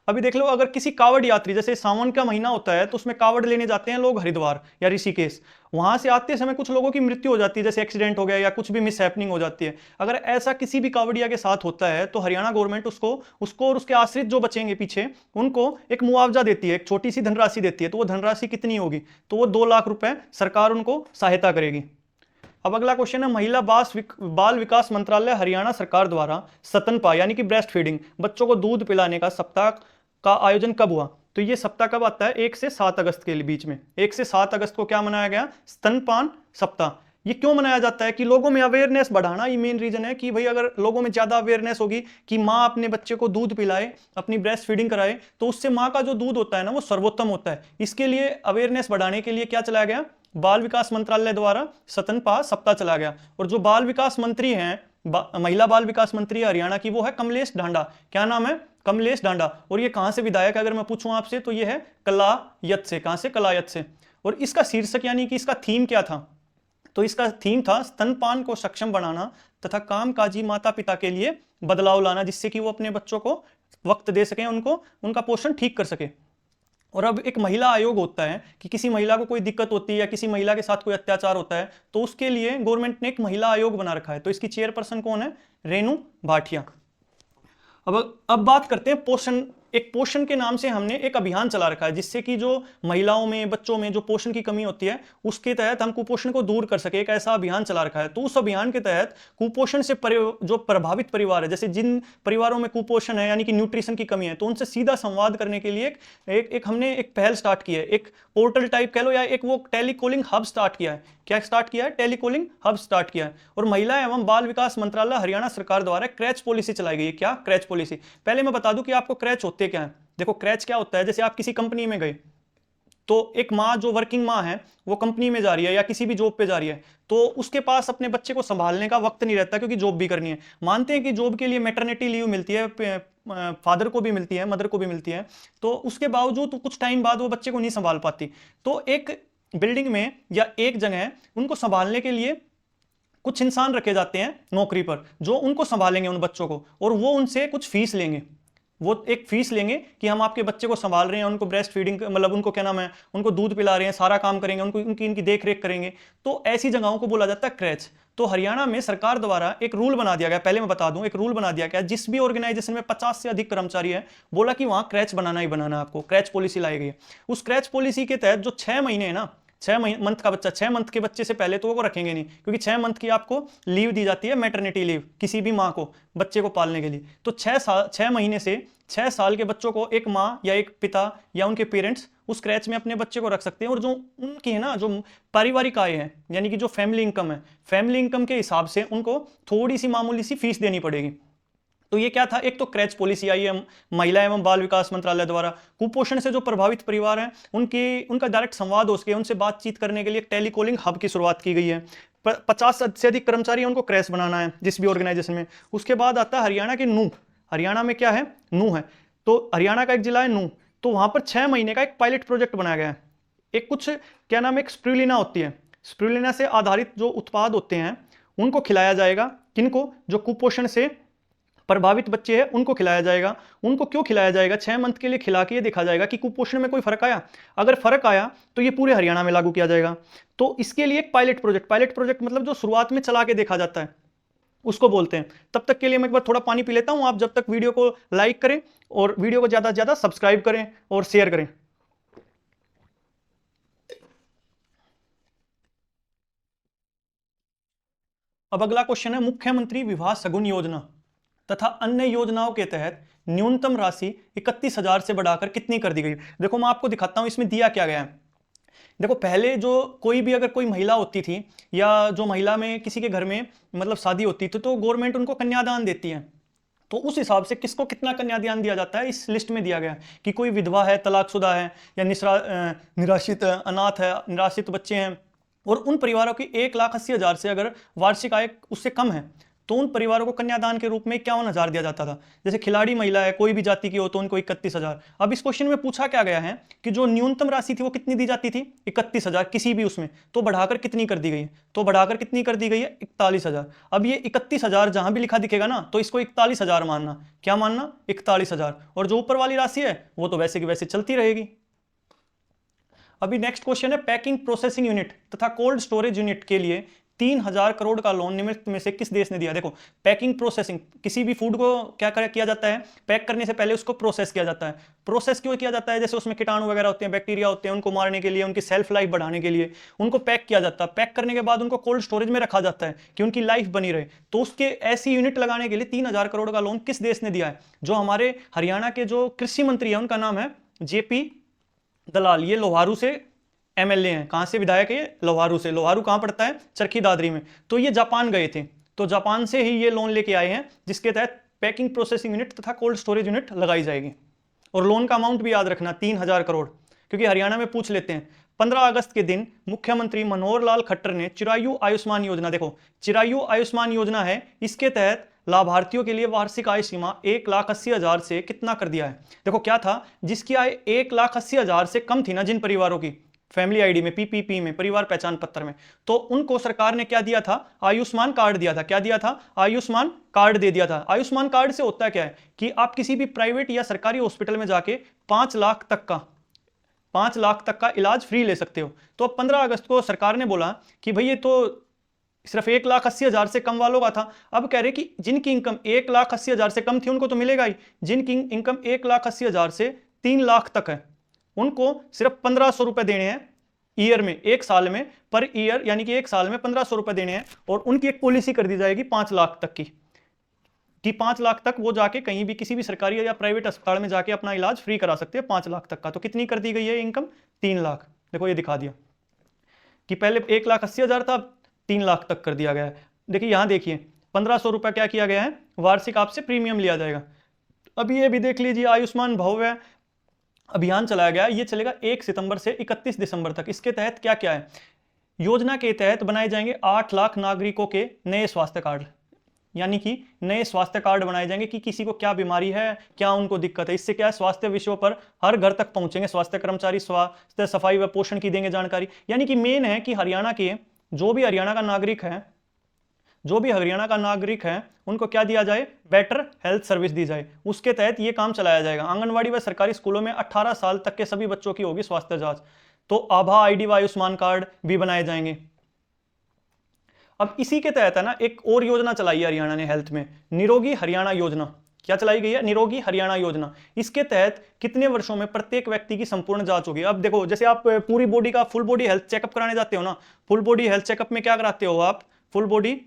अभी देख लो, अगर किसी कावड़ यात्री, जैसे सावन का महीना होता है तो उसमें कावड़ लेने जाते हैं लोग हरिद्वार या ऋषिकेश, वहां से आते समय कुछ लोगों की मृत्यु हो जाती है, जैसे एक्सीडेंट हो गया या कुछ भी मिसहैपनिंग हो जाती है। अगर ऐसा किसी भी कावड़िया के साथ होता है तो हरियाणा गवर्नमेंट उसको और उसके आश्रित जो बचेंगे पीछे उनको एक मुआवजा देती है, एक छोटी सी धनराशि देती है। तो वो धनराशि कितनी होगी, तो वो 2 लाख रुपए सरकार उनको सहायता करेगी। अब अगला क्वेश्चन है, महिला बाल विकास मंत्रालय हरियाणा सरकार द्वारा स्तनपान यानी कि ब्रेस्ट फीडिंग, बच्चों को दूध पिलाने का सप्ताह का आयोजन कब हुआ। तो ये सप्ताह कब आता है, 1 से 7 अगस्त के बीच में। 1 से 7 अगस्त को क्या मनाया गया, स्तनपान सप्ताह। ये क्यों मनाया जाता है कि लोगों में अवेयरनेस बढ़ाना, ये मेन रीजन है कि भाई अगर लोगों में ज्यादा अवेयरनेस होगी कि माँ अपने बच्चे को दूध पिलाए, अपनी ब्रेस्ट फीडिंग कराए, तो उससे माँ का जो दूध होता है ना वो सर्वोत्तम होता है। इसके लिए अवेयरनेस बढ़ाने के लिए क्या चलाया गया, बाल विकास मंत्रालय द्वारा स्तनपान सप्ताह चला गया। और जो बाल विकास मंत्री हैं, महिला बाल विकास मंत्री हरियाणा की, वो है कमलेश ढांडा। क्या नाम है, कमलेश ढांडा। और ये कहां से विधायक है अगर मैं पूछूं आपसे, तो ये है कलायत से। कहां से, कलायत से। और इसका शीर्षक यानी कि इसका थीम क्या था, तो इसका थीम था स्तनपान को सक्षम बनाना तथा कामकाजी माता पिता के लिए बदलाव लाना, जिससे कि वो अपने बच्चों को वक्त दे सकें, उनको उनका पोषण ठीक कर सके। और अब एक महिला आयोग होता है कि किसी महिला को कोई दिक्कत होती है या किसी महिला के साथ कोई अत्याचार होता है तो उसके लिए गवर्नमेंट ने एक महिला आयोग बना रखा है। तो इसकी चेयरपर्सन कौन है, रेणु भाटिया। अब बात करते हैं पोषण। एक पोषण के नाम से हमने एक अभियान चला रखा है जिससे कि जो महिलाओं में, बच्चों में जो पोषण की कमी होती है उसके तहत हम कुपोषण को दूर कर सके, एक ऐसा अभियान चला रखा है। तो उस अभियान के तहत कुपोषण से जो प्रभावित परिवार है, जैसे जिन परिवारों में कुपोषण है यानी कि न्यूट्रिशन की कमी है, तो उनसे सीधा संवाद करने के लिए हमने एक पहल स्टार्ट की है, एक पोर्टल टाइप कह लो या एक वो टेलीकॉलिंग हब स्टार्ट किया है। क्या स्टार्ट किया है, टेलीकॉलिंग हब स्टार्ट किया है। और महिला एवं बाल विकास मंत्रालय हरियाणा सरकार द्वारा क्रैच पॉलिसी चलाई गई है। क्या, क्रैच पॉलिसी। पहले मैं बता दूं कि आपको क्रैच होते क्या है। देखो क्रैच क्या होता है, जैसे आप किसी कंपनी में गए तो एक माँ जो वर्किंग माँ है वो कंपनी में जा रही है या किसी भी जॉब पे जा रही है, तो उसके पास अपने बच्चे को संभालने का वक्त नहीं रहता क्योंकि जॉब भी करनी है। मानते हैं कि जॉब के लिए मैटरनिटी लीव मिलती है, फादर को भी मिलती है, मदर को भी मिलती है, तो उसके बावजूद तो कुछ टाइम बाद वो बच्चे को नहीं संभाल पाती। तो एक बिल्डिंग में या एक जगह उनको संभालने के लिए कुछ इंसान रखे जाते हैं नौकरी पर जो उनको संभालेंगे उन बच्चों को, और वो उनसे कुछ फीस लेंगे। वो एक फीस लेंगे कि हम आपके बच्चे को संभाल रहे हैं, उनको ब्रेस्ट फीडिंग मतलब उनको क्या नाम है, उनको दूध पिला रहे हैं, सारा काम करेंगे, उनको इनकी देख रेख करेंगे। तो ऐसी जगहों को बोला जाता है क्रैच। तो हरियाणा में सरकार द्वारा एक रूल बना दिया गया, पहले मैं बता दूं, एक रूल बना दिया गया, जिस भी ऑर्गेनाइजेशन में 50 से अधिक कर्मचारी है, बोला कि वहां क्रैच बनाना ही बनाना, आपको क्रैच पॉलिसी लाई गई। उस क्रैच पॉलिसी के तहत जो 6 महीने है ना, 6 मंथ का बच्चा, 6 मंथ के बच्चे से पहले तो वो रखेंगे नहीं, क्योंकि 6 मंथ की आपको लीव दी जाती है, मैटरनिटी लीव, किसी भी माँ को बच्चे को पालने के लिए। तो 6 महीने से 6 साल के बच्चों को एक माँ या एक पिता या उनके पेरेंट्स उस क्रैच में अपने बच्चे को रख सकते हैं। और जो उनकी है ना, जो पारिवारिक आय है यानी कि जो फैमिली इनकम है, फैमिली इनकम के हिसाब से उनको थोड़ी सी मामूली सी फीस देनी पड़ेगी। तो ये क्या था, एक तो क्रैच पॉलिसी आई है महिला एवं बाल विकास मंत्रालय द्वारा। कुपोषण से जो प्रभावित परिवार हैं उनका डायरेक्ट संवाद हो सके, उनसे बातचीत करने के लिए एक टेलीकॉलिंग हब की शुरुआत की गई है। 50 से अधिक कर्मचारी उनको क्रैच बनाना है जिस भी ऑर्गेनाइजेशन में। उसके बाद आता है हरियाणा के नूह। हरियाणा में क्या है, नूह है। तो हरियाणा का एक जिला है नूह, तो वहां पर 6 महीने का एक पायलट प्रोजेक्ट बनाया गया है। एक कुछ क्या नाम है, एक स्प्रुलिना होती है, स्प्रुलिना से आधारित जो उत्पाद होते हैं उनको खिलाया जाएगा। किनको, जो कुपोषण से प्रभावित बच्चे हैं उनको खिलाया जाएगा। उनको क्यों खिलाया जाएगा, 6 मंथ के लिए खिला के ये देखा जाएगा कि कुपोषण में कोई फर्क आया। अगर फर्क आया तो ये पूरे हरियाणा में लागू किया जाएगा। तो इसके लिए एक पायलट प्रोजेक्ट मतलब जो शुरुआत में चला के देखा जाता है उसको बोलते हैं। तब तक के लिए मैं एक बार थोड़ा पानी पी लेता हूं। आप जब तक वीडियो को लाइक करें और वीडियो को ज्यादा से ज्यादा सब्सक्राइब करें और शेयर करें। अब अगला क्वेश्चन है, मुख्यमंत्री विवाह शगुन योजना तथा अन्य योजनाओं के तहत न्यूनतम राशि 31,000 से बढ़ाकर कितनी कर दी गई। देखो मैं आपको दिखाता हूं इसमें दिया क्या गया है। देखो पहले जो कोई भी अगर कोई महिला होती थी या जो महिला में किसी के घर में मतलब शादी होती थी तो गवर्नमेंट उनको कन्यादान देती है। तो उस हिसाब से किसको कितना कन्यादान दिया जाता है इस लिस्ट में दिया गया है कि कोई विधवा है, तलाकशुदा है या निराश्रित अनाथ है, निराश्रित बच्चे हैं और उन परिवारों की 1,80,000 से अगर वार्षिक आय उससे कम है तो उन परिवारों को कन्यादान के रूप में 51,000 दिया जाता था। जैसे खिलाड़ी महिला है, कोई भी जाति की हो तो उनको 31,000। अब इस क्वेश्चन में पूछा क्या गया है कि जो न्यूनतम राशि थी वो कितनी दी जाती थी, 31,000 किसी भी उसमें, तो बढ़ाकर कितनी कर दी गई है, तो बढ़ाकर कितनी कर दी गई है 41,000। अब ये 31,000 जहां भी लिखा दिखेगा ना तो इसको 41,000 मानना, क्या मानना 41,000, और जो ऊपर वाली राशि है वो तो वैसे की वैसे चलती रहेगी। अभी नेक्स्ट क्वेश्चन है, पैकिंग प्रोसेसिंग यूनिट तथा कोल्ड स्टोरेज यूनिट के लिए 3,000 करोड़ का लोन निम्नलिखित में से किस देश ने दिया। देखो पैकिंग प्रोसेसिंग, किसी भी फूड को क्या किया जाता है, पैक करने से पहले उसको प्रोसेस किया जाता है। प्रोसेस क्यों किया जाता है, जैसे उसमें कीटाणु वगैरह होते हैं, बैक्टीरिया होते हैं, उनको मारने के लिए, उनकी सेल्फ लाइफ बढ़ाने के लिए उनको पैक किया जाता है। पैक करने के बाद उनको कोल्ड स्टोरेज में रखा जाता है कि उनकी लाइफ बनी रहे। तो उसके ऐसी यूनिट लगाने के लिए 3,000 करोड़ का लोन किस देश ने दिया है। जो हमारे हरियाणा के जो कृषि मंत्री है उनका नाम है JP दलाल। ये लोहारू से MLA हैं। कहां से विधायक है, लोहारू से। लोहारू कहां पड़ता है, चरखी दादरी में। तो ये जापान गए थे, तो जापान से ही ये लोन लेके आए हैं जिसके तहत पैकिंग प्रोसेसिंग यूनिट तथा कोल्ड स्टोरेज यूनिट लगाई जाएगी। और लोन का अमाउंट भी याद रखना 3,000 करोड़, क्योंकि हरियाणा में पूछ लेते हैं। 15 अगस्त के दिन मुख्यमंत्री मनोहर लाल खट्टर ने चिरायु आयुष्मान योजना, देखो चिरायु आयुष्मान योजना है, इसके तहत लाभार्थियों के लिए वार्षिक आय सीमा 1,80,000 से कितना कर दिया है। देखो क्या था, जिसकी आय 1,80,000 से कम थी ना, जिन परिवारों की फैमिली आईडी में, PPP में, परिवार पहचान पत्र में, तो उनको सरकार ने क्या दिया था, आयुष्मान कार्ड दिया था। क्या दिया था, आयुष्मान कार्ड दे दिया था। आयुष्मान कार्ड से होता क्या है कि आप किसी भी प्राइवेट या सरकारी हॉस्पिटल में जाके 5 लाख तक का इलाज फ्री ले सकते हो। तो अब 15 अगस्त को सरकार ने बोला कि भाई ये तो सिर्फ 1,80,000 से कम वालों का था। अब कह रहे कि जिनकी इनकम 1,80,000 से कम थी उनको तो मिलेगा ही, जिनकी इनकम 1,80,000 से 3 लाख तक है उनको सिर्फ 1,500 रुपए देने हैं ईयर में, एक साल में, पर ईयर, यानी कि एक साल में 1,500 रुपए देने हैं। और उनकी एक पॉलिसी कर दी जाएगी 5 लाख तक की, कि 5 लाख तक वो जाके कहीं भी किसी भी सरकारी या प्राइवेट अस्पताल में जाके अपना इलाज फ्री करा सकते हैं 5 लाख तक का। तो कितनी कर दी गई है इनकम, 3 लाख। देखो ये दिखा दिया कि पहले 1,80,000 था, अब 3 लाख तक कर दिया गया है। देखिए यहां देखिए 1,500 रुपया क्या किया गया है, वार्षिक आपसे प्रीमियम लिया जाएगा। अभी ये भी देख लीजिए, आयुष्मान भव्य अभियान चलाया गया, ये चलेगा 1 सितंबर से 31 दिसंबर तक। इसके तहत क्या क्या है, योजना के तहत बनाए जाएंगे 8 लाख नागरिकों के नए स्वास्थ्य कार्ड, यानी कि नए स्वास्थ्य कार्ड बनाए जाएंगे कि किसी को क्या बीमारी है, क्या उनको दिक्कत है। इससे क्या है, स्वास्थ्य विषयों पर हर घर तक पहुंचेंगे स्वास्थ्य कर्मचारी, स्वास्थ्य सफाई व पोषण की देंगे जानकारी। यानी कि मेन है कि हरियाणा के जो भी हरियाणा का नागरिक है उनको क्या दिया जाए, बेटर हेल्थ सर्विस दी जाए। उसके तहत ये काम चलाया जाएगा। आंगनवाड़ी व सरकारी स्कूलों में 18 साल तक के सभी बच्चों की होगी स्वास्थ्य जांच। तो आभा आईडी व आयुष्मान कार्ड भी बनाए जाएंगे। अब इसी के तहत है ना एक और योजना चलाई है हरियाणा ने हेल्थ में, निरोगी हरियाणा योजना। क्या चलाई गई है, निरोगी हरियाणा योजना। इसके तहत कितने वर्षों में प्रत्येक व्यक्ति की संपूर्ण जांच होगी। अब देखो जैसे आप पूरी बॉडी का फुल बॉडी हेल्थ चेकअप कराने जाते हो ना, फुल बॉडी हेल्थ चेकअप में क्या कराते हो आप, फुल बॉडी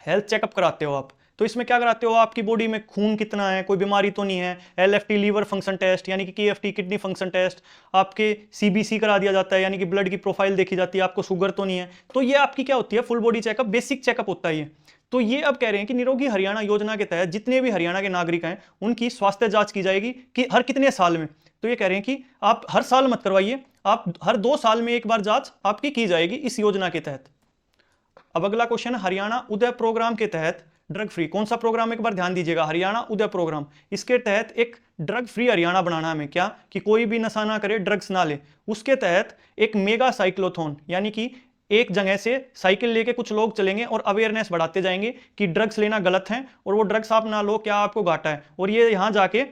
हेल्थ चेकअप कराते हो आप। तो इसमें क्या कराते हो, आपकी बॉडी में खून कितना है, कोई बीमारी तो नहीं है, LFT लीवर फंक्शन टेस्ट, यानी कि KFT किडनी फंक्शन टेस्ट, आपके CBC करा दिया जाता है, यानी कि ब्लड की प्रोफाइल देखी जाती है, आपको शुगर तो नहीं है। तो ये आपकी क्या होती है, full body checkup, basic checkup होता है ये। तो ये अब कह रहे हैं कि निरोगी हरियाणा योजना के तहत जितने भी हरियाणा के नागरिक हैं उनकी स्वास्थ्य जांच की जाएगी कि हर कितने साल में। तो ये कह रहे हैं कि आप हर साल मत करवाइए, आप हर 2 साल में एक बार जांच आपकी की जाएगी इस योजना के तहत। अब अगला क्वेश्चन, हरियाणा उदय प्रोग्राम के तहत ड्रग फ्री, कौन सा प्रोग्राम, एक बार ध्यान दीजिएगा, हरियाणा उदय प्रोग्राम। इसके तहत एक ड्रग फ्री हरियाणा बनाना हमें, क्या कि कोई भी नशा ना करे, ड्रग्स ना ले। उसके तहत एक मेगा साइक्लोथॉन, यानी कि एक जगह से साइकिल लेके कुछ लोग चलेंगे और अवेयरनेस बढ़ाते जाएंगे कि ड्रग्स लेना गलत है और वो ड्रग्स आप ना लो, क्या आपको घाटा है, और ये यहां जाके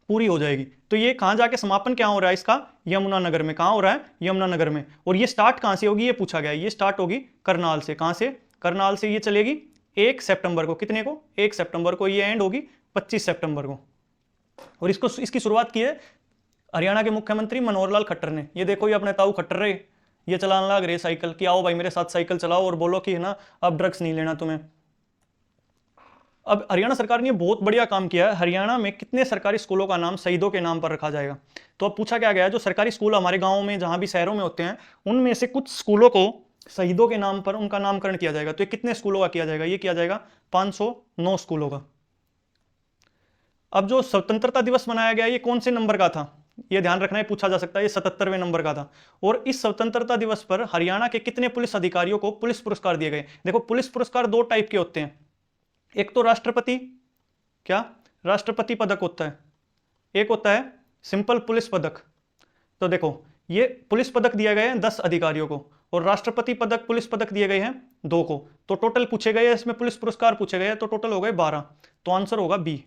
पूरी हो जाएगी। तो ये कहां जाके समापन क्या हो रहा है इसका, यमुनानगर में। कहां हो रहा है, यमुनानगर में। और ये स्टार्ट कहां से होगी, ये पूछा गया है। ये स्टार्ट होगी करनाल से। कहां से, करनाल से। ये चलेगी 1 सितंबर को, कितने को, 1 सितंबर को। ये एंड होगी 25 सितंबर को। और इसकी शुरुआत की है हरियाणा के मुख्यमंत्री मनोहर लाल खट्टर ने। ये देखो, ये अपने ताऊ खट्टर रहे, ये चलाने लग रही साइकिल कि आओ भाई मेरे साथ साइकिल चलाओ और बोलो कि है ना अब ड्रग्स नहीं लेना तुम्हें। अब हरियाणा सरकार ने बहुत बढ़िया काम किया है। हरियाणा में कितने सरकारी स्कूलों का नाम शहीदों के नाम पर रखा जाएगा? तो अब पूछा क्या गया है, जो सरकारी स्कूल हमारे गाँव में जहां भी शहरों में होते हैं उनमें से कुछ स्कूलों को शहीदों के नाम पर उनका नामकरण किया जाएगा। तो ये कितने स्कूलों का किया जाएगा? ये किया जाएगा 509 स्कूलों का। अब जो स्वतंत्रता दिवस मनाया गया ये कौन से नंबर का था? ये ध्यान रखना है, पूछा जा सकता है। ये 77वें नंबर का था। और इस स्वतंत्रता दिवस पर हरियाणा के कितने पुलिस अधिकारियों को पुलिस पुरस्कार दिए गए? देखो पुलिस पुरस्कार दो टाइप के होते हैं, एक तो राष्ट्रपति, क्या राष्ट्रपति पदक होता है, एक होता है सिंपल पुलिस पदक। तो देखो ये पुलिस पदक दिए गए हैं 10 अधिकारियों को और राष्ट्रपति पदक पुलिस पदक दिए गए हैं 2 को। तो टोटल पूछे गए इसमें पुलिस पुरस्कार पूछे गए तो टोटल हो गए 12। तो आंसर होगा बी।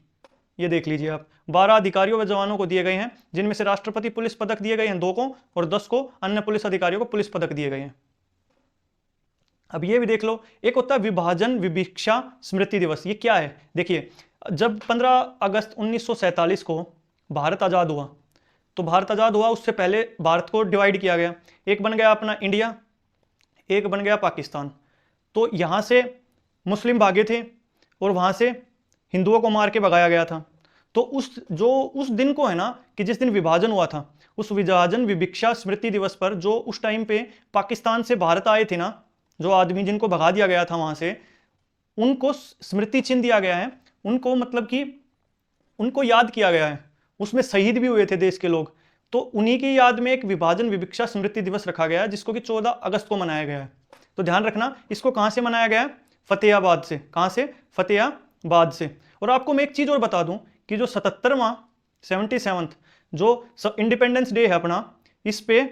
ये देख लीजिए आप, 12 अधिकारियों व जवानों को दिए गए हैं, जिनमें से राष्ट्रपति पुलिस पदक दिए गए हैं 2 को और 10 को अन्य पुलिस अधिकारियों को पुलिस पदक दिए गए हैं। अब ये भी देख लो, एक होता है विभाजन विभिक्षा स्मृति दिवस। ये क्या है? देखिए जब 15 अगस्त 1947 को भारत आजाद हुआ, तो भारत आजाद हुआ उससे पहले भारत को डिवाइड किया गया, एक बन गया अपना इंडिया, एक बन गया पाकिस्तान। तो यहां से मुस्लिम भागे थे और वहां से हिंदुओं को मार के भगाया गया था। तो उस दिन को है ना कि जिस दिन विभाजन हुआ था, उस विभाजन विभिक्षा स्मृति दिवस पर जो उस टाइम पे पाकिस्तान से भारत आए थे ना, जो आदमी जिनको भगा दिया गया था वहां से, उनको स्मृति चिन्ह दिया गया है, उनको मतलब कि उनको याद किया गया है, उसमें शहीद भी हुए थे देश के लोग। तो उन्हीं की याद में एक विभाजन विभिक्षा स्मृति दिवस रखा गया है, जिसको कि 14 अगस्त को मनाया गया है। तो ध्यान रखना, इसको कहां से मनाया गया है? फतेहाबाद से। कहां से? फतेहाबाद से। और आपको मैं एक चीज और बता दूं कि जो 77वां जो इंडिपेंडेंस डे है अपना, इस पे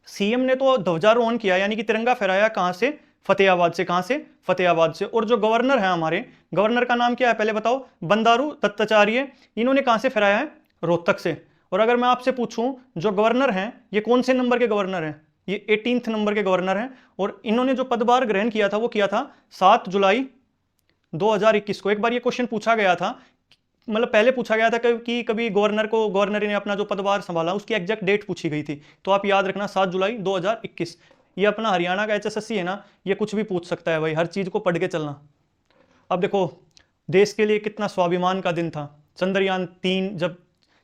सीएम ने तो ध्वजारोहण किया, यानी कि तिरंगा फहराया। कहां से? फतेहाबाद से। कहां से? फतेहाबाद से। और जो गवर्नर है हमारे, गवर्नर का नाम क्या है पहले बताओ? बंडारू दत्ताचार्य। इन्होंने कहां से फहराया है? रोहतक से। और अगर मैं आपसे पूछूं जो गवर्नर हैं ये कौन से नंबर के गवर्नर हैं? ये 18th नंबर के गवर्नर हैं। और इन्होंने जो पदभार ग्रहण किया था वो किया था 7 जुलाई 2021 को। एक बार ये क्वेश्चन पूछा गया था, मतलब पहले पूछा गया था कि कभी गवर्नर ने अपना जो पदभार संभाला उसकी एग्जैक्ट डेट पूछी गई थी। तो आप याद रखना 7 जुलाई 2021। ये अपना हरियाणा का HSSC है ना, ये कुछ भी पूछ सकता है भाई, हर चीज को पढ़ के चलना। अब देखो देश के लिए कितना स्वाभिमान का दिन था। चंद्रयान 3 जब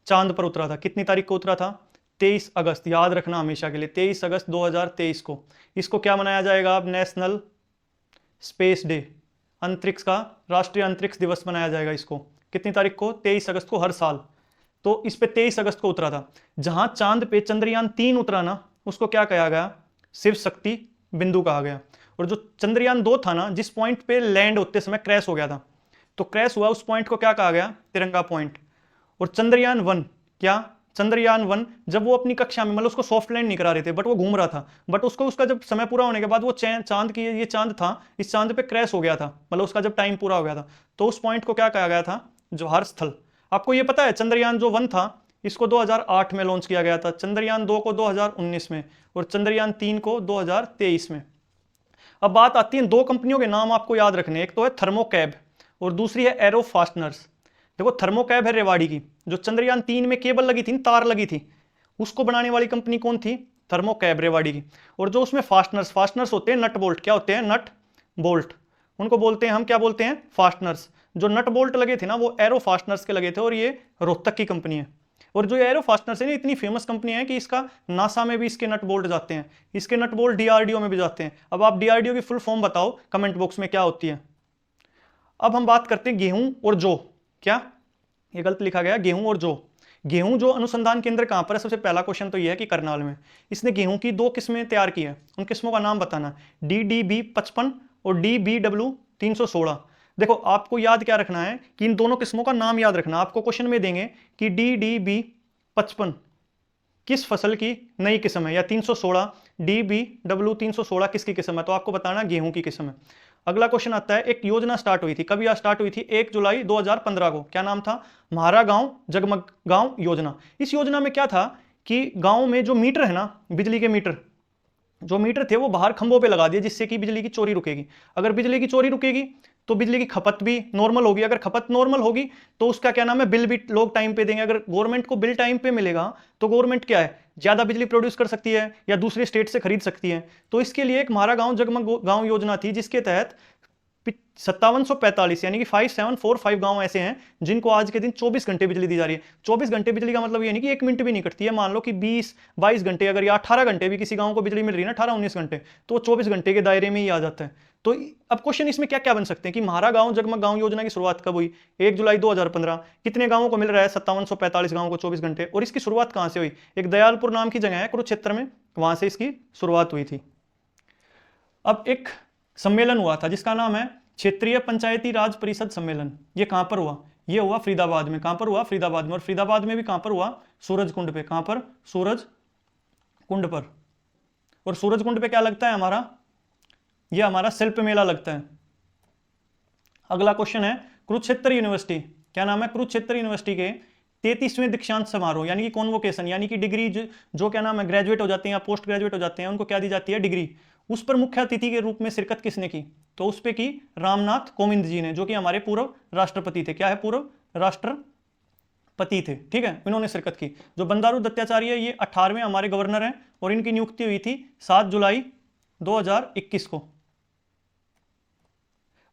चांद पर उतरा था, कितनी तारीख को उतरा था? 23 अगस्त। याद रखना हमेशा के लिए, 23 अगस्त 2023 को। इसको क्या मनाया जाएगा अब? नेशनल स्पेस डे, अंतरिक्ष का राष्ट्रीय अंतरिक्ष दिवस मनाया जाएगा इसको। कितनी तारीख को? 23 अगस्त को हर साल। तो इस पे 23 अगस्त को उतरा था। जहां चांद पे चंद्रयान 3 उतरा ना, उसको क्या कहा गया? शिव शक्ति बिंदु कहा गया। और जो चंद्रयान 2 था ना, जिस पॉइंट पे लैंड होते समय क्रैश हो गया था, तो क्रैश हुआ उस पॉइंट को क्या कहा गया? तिरंगा पॉइंट। और चंद्रयान 1, क्या चंद्रयान 1 जब वो अपनी कक्षा में, मतलब उसको सॉफ्ट लैंड नहीं करा रहे थे बट वो घूम रहा था, बट उसको उसका जब समय पूरा होने के बाद वो चांद की, ये चांद था, इस चांद पे क्रैश हो गया था, मतलब उसका जब टाइम पूरा हो गया था, तो उस पॉइंट को क्या कहा गया था? जवाहर स्थल। आपको ये पता है चंद्रयान जो 1 था इसको 2008 में लॉन्च किया गया था, चंद्रयान 2 को 2019 में और चंद्रयान 3 को 2023 में। अब बात आती है 2 कंपनियों के नाम आपको याद रखने, एक तो है थर्मोकैब और दूसरी है एरो फास्टनर्स। देखो थर्मोकैब है रेवाड़ी की, जो चंद्रयान 3 में केबल लगी थी, तार लगी थी, उसको बनाने वाली कंपनी कौन थी? थर्मोकैब रेवाड़ी की। और जो उसमें फास्टनर्स होते हैं नट बोल्ट, क्या होते हैं? नट बोल्ट, उनको बोलते हैं हम, क्या बोलते हैं? फास्टनर्स। जो नट बोल्ट लगे थे ना वो एरो फास्टनर्स के लगे थे और ये रोहतक की कंपनी है। और जो एरो फास्टनर्स है ना, इतनी फेमस कंपनी है कि इसका नासा में भी इसके नट बोल्ट जाते हैं, इसके नट बोल्ट DRDO में भी जाते हैं। अब आप DRDO की फुल फॉर्म बताओ कमेंट बॉक्स में क्या होती है। अब हम बात करते हैं गेहूं और जौ। क्या ये गलत लिखा गया? गेहूं और जौ। गेहूं जो अनुसंधान केंद्र कहां पर है? सबसे पहला क्वेश्चन तो यह है कि करनाल में। इसने गेहूं की 2 किस्में तैयार की है, उन किस्मों का नाम बताना, DDB55 और DBW316। देखो आपको याद क्या रखना है कि इन दोनों किस्मों का नाम याद रखना। आपको क्वेश्चन में देंगे कि DDB55 किस फसल की नई किस्म है, या 316 DBW316 किसकी किस्म है? तो आपको बताना गेहूं की किस्म है। अगला क्वेश्चन आता है, एक योजना स्टार्ट हुई थी, कब यह स्टार्ट हुई थी? 1 जुलाई 2015 को। क्या नाम था? म्हारा गांव जगमग गांव योजना। इस योजना में क्या था कि गांव में जो मीटर है ना, बिजली के मीटर, जो मीटर थे वो बाहर खंभों पे लगा दिए, जिससे कि बिजली की चोरी रुकेगी। अगर बिजली की चोरी रुकेगी तो बिजली की खपत भी नॉर्मल होगी, अगर खपत नॉर्मल होगी तो उसका क्या नाम है? बिल भी लोग टाइम पे देंगे। अगर गवर्नमेंट को बिल टाइम पे मिलेगा तो गवर्नमेंट क्या है? ज़्यादा बिजली प्रोड्यूस कर सकती है या दूसरे स्टेट से खरीद सकती है। तो इसके लिए एक हमारा गांव जगमग गांव योजना थी, जिसके तहत 5745 यानी कि 5745 गांव ऐसे हैं जिनको आज के दिन 24 घंटे बिजली दी जा रही है। 24 घंटे बिजली का मतलब ये नहीं कि 1 मिनट भी नहीं कटती है। मान लो कि 20-22 घंटे अगर या 18 घंटे भी किसी गांव को बिजली मिल रही है ना, 18-19 घंटे, तो 24 घंटे के दायरे में ही आ जाता है। तो अब क्वेश्चन इसमें क्या क्या बन सकते हैं कि हमारा गांव जगमग गांव योजना की शुरुआत कब हुई? 1 जुलाई 2015। कितने गांवों को मिल रहा है? 5745 गांवों को 24 घंटे। और इसकी शुरुआत कहां से हुई? एक दयालपुर नाम की जगह है कुरुक्षेत्र में, वहां से इसकी शुरुआत हुई थी। अब एक सम्मेलन हुआ था जिसका नाम है क्षेत्रीय पंचायती राज परिषद सम्मेलन। ये कहां पर हुआ? ये हुआ फरीदाबाद में। कहां पर हुआ? फरीदाबाद में। और फरीदाबाद में भी कहां पर हुआ? सूरज कुंड पे। कहां पर? सूरज कुंड पर। और सूरज कुंड पे क्या लगता है हमारा? ये हमारा शिल्प मेला लगता है। अगला क्वेश्चन है कुरुक्षेत्र यूनिवर्सिटी। क्या नाम है? कुरुक्षेत्र यूनिवर्सिटी के 33वें दीक्षांत समारोह यानी कि कॉन्वोकेशन, यानी कि डिग्री जो क्या नाम है ग्रेजुएट हो जाते हैं या पोस्ट ग्रेजुएट हो जाते हैं, उनको क्या दी जाती है? डिग्री। उस पर मुख्य अतिथि के रूप में शिरकत किसने की? तो उस पे की रामनाथ कोविंद जी ने, जो कि हमारे पूर्व राष्ट्रपति थे। क्या है? पूर्व राष्ट्रपति थे। ठीक है, इन्होंने शिरकत की। जो बंडारू दत्ताचार्य ये 18वें हमारे गवर्नर हैं और इनकी नियुक्ति हुई थी 7 जुलाई 2021 को।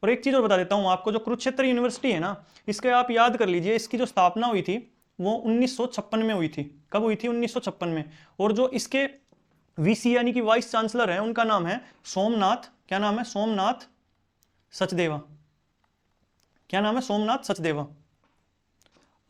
और एक चीज और बता देता हूं आपको, जो कुरुक्षेत्र यूनिवर्सिटी है ना, इसके आप याद कर लीजिए, इसकी जो स्थापना हुई थी वो 1956 में हुई थी। कब हुई थी? 1956 में। और जो इसके वीसी यानी कि वाइस चांसलर है, उनका नाम है सोमनाथ। क्या नाम है? सोमनाथ सचदेवा। क्या नाम है? सोमनाथ सचदेवा।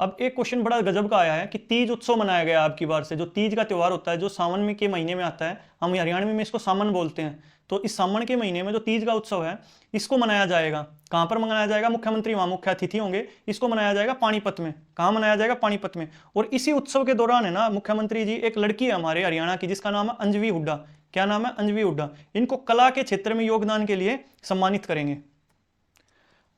अब एक क्वेश्चन बड़ा गजब का आया है कि तीज उत्सव मनाया गया आपकी बार से। जो तीज का त्यौहार होता है, जो सावन में के महीने में आता है, हम हरियाणा में इसको सावन बोलते हैं। तो इस सावन के महीने में जो तीज का उत्सव है, इसको मनाया जाएगा। कहां पर मनाया जाएगा? मुख्यमंत्री वहां मुख्य अतिथि होंगे। इसको मनाया जाएगा पानीपत में। कहां मनाया जाएगा? पानीपत में। और इसी उत्सव के दौरान है ना, मुख्यमंत्री जी, एक लड़की है हमारे हरियाणा की जिसका नाम है अंजवी हुड्डा। क्या नाम है? अंजवी हुड्डा। इनको कला के क्षेत्र में योगदान के लिए सम्मानित करेंगे।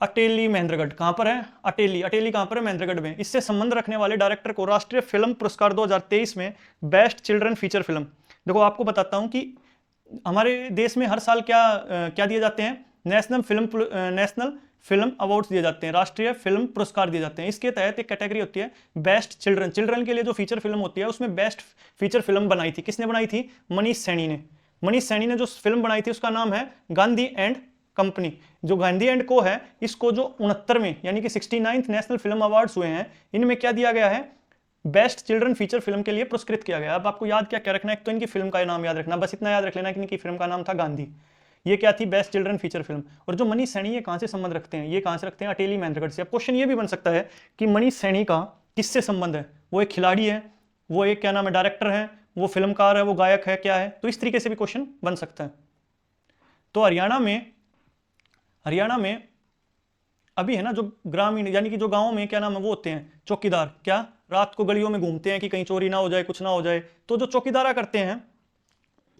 अटेली महेंद्रगढ़ कहां पर है? अटेली। अटेली कहां पर है? महेंद्रगढ़ में। इससे संबंध रखने वाले डायरेक्टर को राष्ट्रीय फिल्म पुरस्कार 2023 में बेस्ट चिल्ड्रन फीचर फिल्म। देखो आपको बताता हूं कि हमारे देश में हर साल क्या दिए जाते हैं? नेशनल फिल्म अवार्ड्स दिए जाते हैं, राष्ट्रीय फिल्म पुरस्कार दिए जाते हैं। इसके तहत एक कैटेगरी होती है बेस्ट चिल्ड्रन। चिल्ड्रन के लिए जो फीचर फिल्म होती है, उसमें बेस्ट फीचर फिल्म बनाई थी। किसने बनाई थी? मनीष सैनी ने। मनीष सैनी ने जो फिल्म बनाई थी उसका नाम है गांधी एंड कंपनी। जो गांधी एंड को है, इसको जो 69वें यानी कि 69th नेशनल फिल्म अवार्ड्स हुए हैं, इनमें क्या दिया गया है? बेस्ट चिल्ड्रन फीचर फिल्म के लिए पुरस्कृत किया गया। अब आपको याद क्या क्या रखना है? तो इनकी फिल्म का नाम याद रखना, बस इतना याद रख लेना कि इनकी फिल्म का नाम था गांधी। ये क्या थी? Best children feature film. और जो मनीष सैनी ये कहां से संबंध रखते हैं? ये कहां से रखते हैं? अटेली महेंद्रगढ़ से। अब क्वेश्चन ये भी बन सकता है कि मनीष सैनी का किससे संबंध है? वो एक खिलाड़ी है, वो एक क्या नाम है डायरेक्टर है, वो फिल्मकार है, वो गायक है, क्या है? तो इस तरीके से भी क्वेश्चन बन सकता है। तो हरियाणा में अभी है ना, जो ग्रामीण यानी कि जो गांवों में क्या नाम है वो होते हैं चौकीदार। क्या? रात को गलियों में घूमते हैं कि कहीं चोरी ना हो जाए, कुछ ना हो जाए। तो जो चौकीदारा करते हैं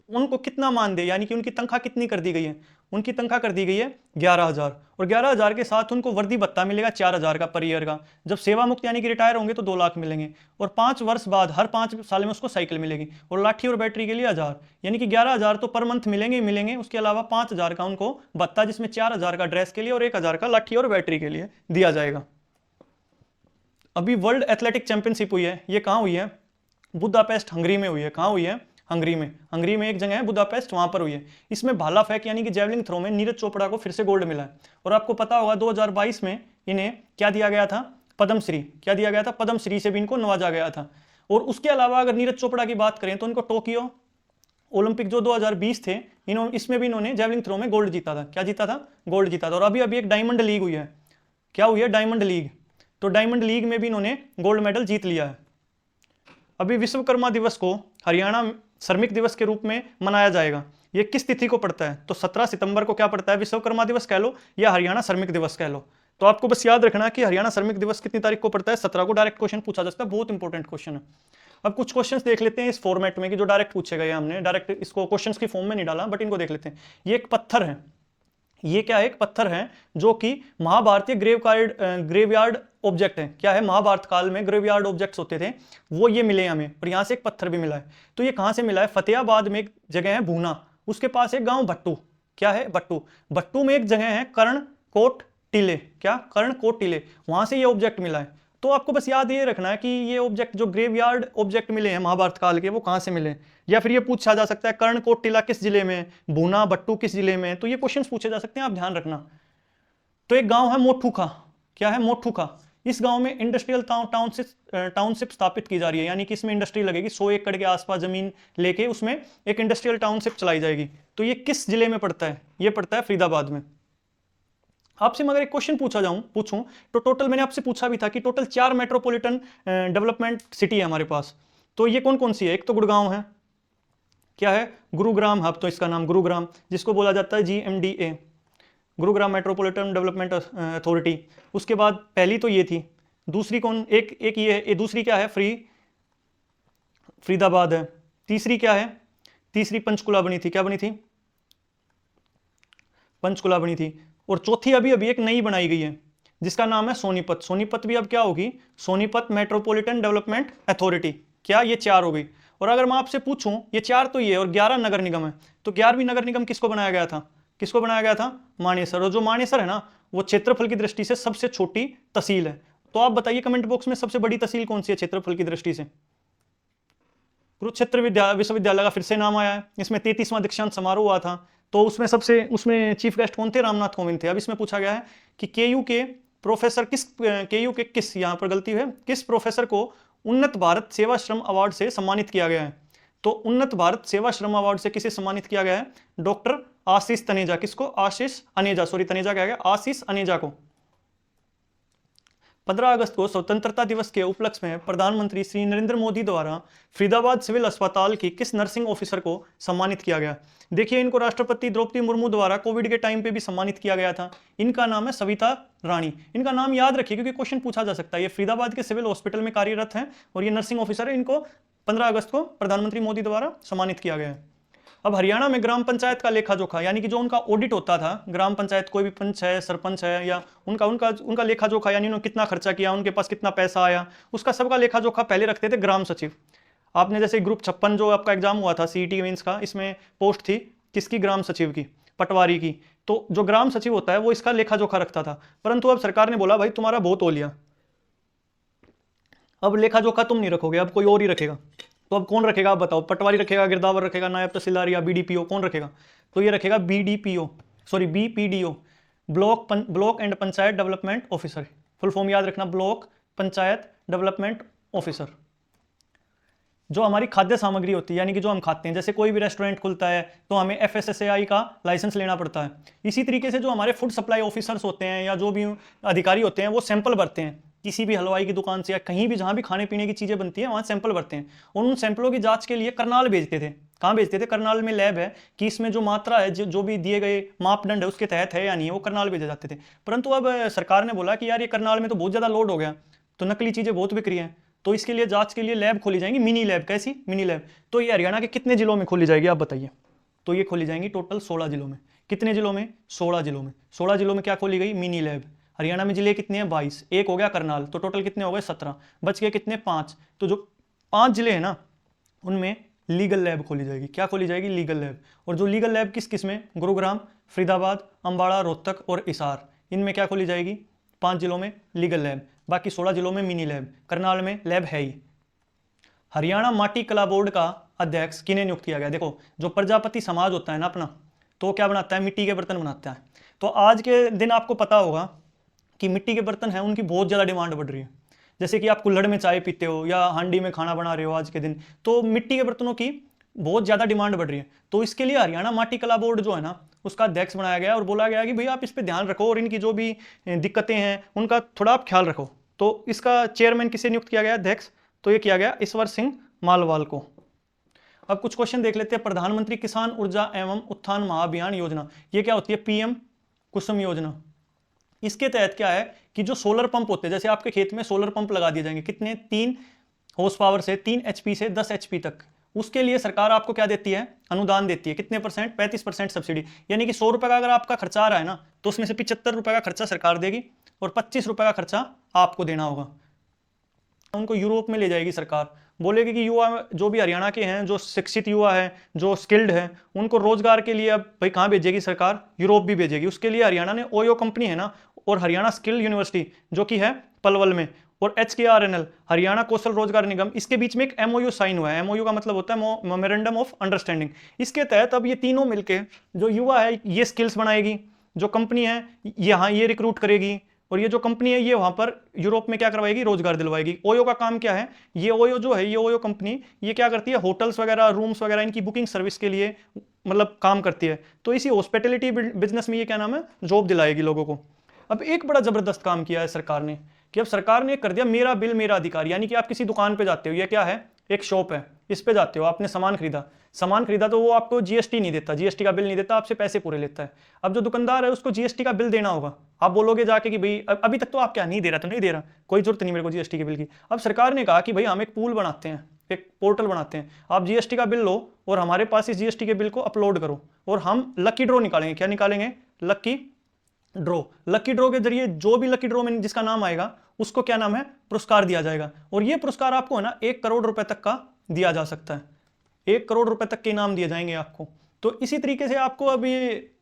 उनको कितना मानदेय यानी कि उनकी तनख्वाह कितनी कर दी गई है? उनकी तनख्वाह कर दी गई है 11,000। और 11,000 के साथ उनको वर्दी भत्ता मिलेगा 4,000 का पर ईयर का। जब सेवा मुक्त यानी कि रिटायर होंगे तो 2 लाख मिलेंगे। और 5 वर्ष बाद हर 5 साल में उसको साइकिल मिलेगी। और लाठी और बैटरी के लिए 1,000, यानी कि 11,000 तो पर मंथ मिलेंगे। उसके अलावा 5,000 का उनको भत्ता, जिसमें 4,000 का ड्रेस के लिए और 1,000 का लाठी और बैटरी के लिए दिया जाएगा। अभी वर्ल्ड एथलेटिक चैंपियनशिप हुई है, ये कहाँ हुई है? बुदापेस्ट हंगरी में हुई है। कहाँ हुई है? हंगरी में एक जगह है बुदापेस्ट, वहां पर हुई है। इसमें भाला फेंक यानी कि जेवलिंग थ्रो में नीरज चोपड़ा को फिर से गोल्ड मिला है। और आपको पता होगा 2022 में इन्हें क्या दिया गया था? पद्मश्री। क्या दिया गया था? पद्मश्री से भी इनको नवाजा गया था। और उसके अलावा अगर नीरज चोपड़ा की बात करें तो इनको टोक्यो ओलंपिक जो 2020 थे, इसमें भी इन्होंने जेवलिंग थ्रो में गोल्ड जीता था। क्या जीता था? गोल्ड जीता था। और अभी एक डायमंड लीग हुई है। क्या हुई है? Diamond league. तो डायमंड लीग में भी इन्होंने गोल्ड मेडल जीत लिया है। अभी विश्वकर्मा दिवस को हरियाणा श्रमिक दिवस के रूप में मनाया जाएगा। ये किस तिथि को पड़ता है? तो 17 सितंबर को क्या पड़ता है? विश्वकर्मा दिवस कह लो या हरियाणा श्रमिक दिवस कह लो। तो आपको बस याद रखना कि हरियाणा श्रमिक दिवस कितनी तारीख को पड़ता है? 17 को। डायरेक्ट क्वेश्चन पूछा जा सकता है, बहुत इंपॉर्टेंट क्वेश्चन है। अब कुछ क्वेश्चंस देख लेते हैं इस फॉर्मेट में कि जो डायरेक्ट पूछे गए, हमने डायरेक्ट इसको क्वेश्चंस की फॉर्म में नहीं डाला, बट इनको देख लेते हैं। ये एक पत्थर है, ये क्या है? एक पत्थर है जो कि महाभारतीय ग्रेवयार्ड ऑब्जेक्ट है। क्या है? महाभारत काल में ग्रेवयार्ड ऑब्जेक्ट्स होते थे, वो ये मिले हमें। और यहाँ से एक पत्थर भी मिला है। तो ये कहाँ से मिला है? फतेहाबाद में एक जगह है भूना, उसके पास एक गांव भट्टू। क्या है? भट्टू। भट्टू में एक जगह है कर्णकोट टीले। क्या? कर्णकोट टीले, वहां से ये ऑब्जेक्ट मिला है। तो आपको बस याद ये रखना है कि ये ऑब्जेक्ट जो ग्रेवयार्ड ऑब्जेक्ट मिले हैं महाभारत काल के, वो कहाँ से मिले, या फिर ये पूछा जा सकता है कर्णकोट टिला किस जिले में, भूना भट्टू किस जिले में, तो ये क्वेश्चन पूछे जा सकते हैं, आप ध्यान रखना। तो एक गांव है मोठूखा, क्या है मोठूखा, इस गांव में इंडस्ट्रियल टाउनशिप स्थापित की जा रही है, यानी कि इसमें इंडस्ट्री लगेगी, 100 एकड़ के आसपास जमीन लेके उसमें एक इंडस्ट्रियल टाउनशिप चलाई जाएगी। तो ये किस जिले में पड़ता है, ये पड़ता है फरीदाबाद में। आपसे मगर एक क्वेश्चन पूछूं तो टोटल मैंने आपसे पूछा भी था कि टोटल 4 मेट्रोपॉलिटन डेवलपमेंट सिटी है हमारे पास, तो ये कौन कौन सी है। एक तो गुड़गांव है, क्या है गुरुग्राम हब, तो इसका नाम गुरुग्राम, जिसको बोला जाता है GMDA, Gurugram metropolitan development authority. उसके बाद पहली तो ये थी, दूसरी कौन, एक ये है, दूसरी क्या है फरीदाबाद है। तीसरी क्या है, तीसरी पंचकुला बनी थी, क्या बनी थी, पंचकुला बनी थी। और चौथी अभी अभी एक नई बनाई गई है जिसका नाम है सोनीपत। सोनीपत भी अब क्या होगी, सोनीपत मेट्रोपॉलिटन डेवलपमेंट अथॉरिटी। क्या ये 4 हो गई। और अगर मैं आपसे पूछूं, ये 4 तो ये और 11 नगर निगम है, तो 11वीं नगर निगम किसको बनाया गया था, किसको बनाया गया था, मानेसर। और जो मानेसर है ना, वो क्षेत्रफल की दृष्टि से सबसे छोटी तहसील है। तो आप बताइए कमेंट बॉक्स में सबसे बड़ी तहसील कौन सी है क्षेत्रफल की दृष्टि से। कुरुक्षेत्र विश्वविद्यालय का फिर से नाम आया है। इसमें 33वां दीक्षांत समारोह हुआ था, तो उसमें चीफ गेस्ट कौन थे, रामनाथ कोविंद थे। अब इसमें पूछा गया है कि केयू के किस यहाँ पर गलती है, किस प्रोफेसर को उन्नत भारत सेवा श्रम अवार्ड से सम्मानित किया गया है। तो उन्नत भारत सेवा श्रम अवार्ड से किसे सम्मानित किया गया है, डॉक्टर आशीष तनेजा। किसको, आशीष अनेजा को। 15 अगस्त को स्वतंत्रता दिवस के उपलक्ष्य में प्रधानमंत्री श्री नरेंद्र मोदी द्वारा फरीदाबाद सिविल अस्पताल की किस नर्सिंग ऑफिसर को सम्मानित किया गया। देखिए, इनको राष्ट्रपति द्रौपदी मुर्मू द्वारा कोविड के टाइम पे भी सम्मानित किया गया था। इनका नाम है सविता रानी। इनका नाम याद रखिए क्योंकि क्वेश्चन पूछा जा सकता है। ये फरीदाबाद के सिविल हॉस्पिटल में कार्यरत हैं और ये नर्सिंग ऑफिसर है। इनको 15 अगस्त को प्रधानमंत्री मोदी द्वारा सम्मानित किया गया है। अब हरियाणा में ग्राम पंचायत का लेखा जोखा, यानी कि जो उनका ऑडिट होता था, ग्राम पंचायत कोई भी पंच है, सरपंच है, या उनका लेखा जोखा, यानी उन्होंने कितना खर्चा किया, उनके पास कितना पैसा आया, उसका सबका लेखा जोखा पहले रखते थे ग्राम सचिव। आपने जैसे ग्रुप 56 जो आपका एग्जाम हुआ था CET मेंस का, इसमें पोस्ट थी किसकी, ग्राम सचिव की, पटवारी की। तो जो ग्राम सचिव होता है वो इसका लेखा जोखा रखता था। परंतु अब सरकार ने बोला भाई तुम्हारा बहुत हो लिया, अब लेखा जोखा तुम नहीं रखोगे, अब कोई और ही रखेगा। तो अब कौन रखेगा आप बताओ, पटवारी रखेगा, गिरदावर रखेगा, नायब तहसीलदार या BDPO, कौन रखेगा। तो ये रखेगा BPDO, block and panchayat development officer. Full form याद रखना, ब्लॉक पंचायत डेवलपमेंट ऑफिसर। जो हमारी खाद्य सामग्री होती है, यानी कि जो हम खाते हैं, जैसे कोई भी रेस्टोरेंट खुलता है तो हमें FSSAI का लाइसेंस लेना पड़ता है। इसी तरीके से जो हमारे फूड सप्लाई ऑफिसर्स होते हैं या जो भी अधिकारी होते हैं, वो सैंपल भरते हैं किसी भी हलवाई की दुकान से या कहीं भी जहाँ भी खाने पीने की चीज़ें बनती हैं, वहाँ सैंपल भरते हैं और उन सैंपलों की जांच के लिए करनाल भेजते थे। कहाँ भेजते थे, करनाल में लैब है कि इसमें जो मात्रा है, जो भी दिए गए मापदंड है उसके तहत है या नहीं है, वो करनाल भेजे जाते थे। परंतु अब सरकार ने बोला कि यार ये करनाल में तो बहुत ज़्यादा लोड हो गया, तो नकली चीज़ें बहुत बिक रही हैं, तो इसके लिए जांच के लिए लैब खोली जाएंगी, मिनी लैब। कैसी मिनी लैब, तो ये हरियाणा के कितने जिलों में खोली जाएगी आप बताइए। तो ये खोली जाएंगी टोटल 16 जिलों में। कितने जिलों में, 16 जिलों में। 16 जिलों में क्या खोली गई, मिनी लैब। हरियाणा में जिले कितने हैं, 22, एक हो गया करनाल, तो टोटल कितने हो गए, 17, बच गए कितने, 5। तो जो 5 जिले हैं ना, उनमें लीगल लैब खोली जाएगी। क्या खोली जाएगी, लीगल लैब। और जो लीगल लैब किस किस में, गुरुग्राम, फरीदाबाद, अंबाला, रोहतक और हिसार, इनमें क्या खोली जाएगी, 5 जिलों में लीगल लैब, बाकी 16 जिलों में मिनी लैब। करनाल में लैब है ही। हरियाणा माटी कला बोर्ड का अध्यक्ष किन्हें नियुक्त किया गया। देखो, जो प्रजापति समाज होता है ना अपना, तो क्या बनाता है, मिट्टी के बर्तन बनाता है। तो आज के दिन आपको पता होगा कि मिट्टी के बर्तन हैं, उनकी बहुत ज़्यादा डिमांड बढ़ रही है। जैसे कि आप कुल्हड़ में चाय पीते हो या हांडी में खाना बना रहे हो आज के दिन, तो मिट्टी के बर्तनों की बहुत ज़्यादा डिमांड बढ़ रही है। तो इसके लिए हरियाणा माटी कला बोर्ड जो है ना, उसका अध्यक्ष बनाया गया और बोला गया कि भाई आप इस पर ध्यान रखो और इनकी जो भी दिक्कतें हैं उनका थोड़ा आप ख्याल रखो। तो इसका चेयरमैन किसे नियुक्त किया गया, अध्यक्ष, तो ये किया गया ईश्वर सिंह मालवाल को। अब कुछ क्वेश्चन देख लेते हैं। प्रधानमंत्री किसान ऊर्जा एवं उत्थान महाअभियान योजना, ये क्या होती है, PM कुसुम योजना। इसके तहत क्या है कि जो सोलर पंप होते हैं, जैसे आपके खेत में सोलर पंप लगा दिए जाएंगे, कितने, 3 हॉर्स पावर से, 3 HP से 10 HP तक। उसके लिए सरकार आपको क्या देती है, अनुदान देती है। कितने परसेंट, 35% सब्सिडी। यानी कि 100 रुपये का अगर आपका खर्चा आ रहा है ना, तो उसमें से 75 रुपये का खर्चा सरकार देगी और 25 रुपये का खर्चा आपको देना होगा। उनको यूरोप में ले जाएगी सरकार, बोलेगी कि युवा जो भी हरियाणा के हैं, जो शिक्षित युवा है, जो स्किल्ड है, उनको रोजगार के लिए अब भाई कहाँ भेजेगी सरकार, यूरोप भी भेजेगी। उसके लिए हरियाणा ने ओयो कंपनी है ना, और हरियाणा स्किल यूनिवर्सिटी जो कि है पलवल में, और HKRNL हरियाणा कौशल रोजगार निगम, इसके बीच में एक MOU साइन हुआ है। MOU का मतलब होता है मेमोरेंडम ऑफ अंडरस्टैंडिंग। इसके तहत अब ये तीनों मिलके जो युवा है ये स्किल्स बनाएगी, जो कंपनी है यहाँ ये रिक्रूट करेगी, और ये जो कंपनी है ये वहां पर यूरोप में क्या करवाएगी, रोजगार दिलवाएगी। ओयो का काम क्या है, ये ओयो जो है, ये ओयो कंपनी ये क्या करती है, होटल्स वगैरह, रूम्स वगैरह इनकी बुकिंग सर्विस के लिए मतलब काम करती है। तो इसी हॉस्पिटैलिटी बिजनेस में ये क्या नाम है, जॉब दिलाएगी लोगों को। अब एक बड़ा जबरदस्त काम किया है सरकार ने कि अब सरकार ने कर दिया मेरा बिल मेरा अधिकार, यानी कि आप किसी दुकान पे जाते हो, ये क्या है, एक शॉप है, इस पे जाते हो, आपने सामान खरीदा तो वो आपको जीएसटी नहीं देता, जीएसटी का बिल नहीं देता, आपसे पैसे पूरे लेता है। अब जो दुकानदार है उसको जीएसटी का बिल देना होगा। आप बोलोगे जाके कि भाई अभी तक तो आप क्या नहीं दे रहा, तो नहीं दे रहा, कोई जरूरत नहीं मेरे को जीएसटी के बिल की। अब सरकार ने कहा कि भाई हम एक पूल बनाते हैं, एक पोर्टल बनाते हैं, आप जीएसटी का बिल लो और हमारे पास इस जीएसटी के बिल को अपलोड करो, और हम लकी ड्रॉ निकालेंगे। क्या निकालेंगे, लकी ड्रॉ के जरिए जो भी लकी ड्रॉ में जिसका नाम आएगा उसको क्या नाम है, पुरस्कार दिया जाएगा। और ये पुरस्कार आपको है ना 1 करोड़ रुपए तक का दिया जा सकता है, 1 करोड़ रुपए तक के इनाम दिए जाएंगे आपको। तो इसी तरीके से आपको अभी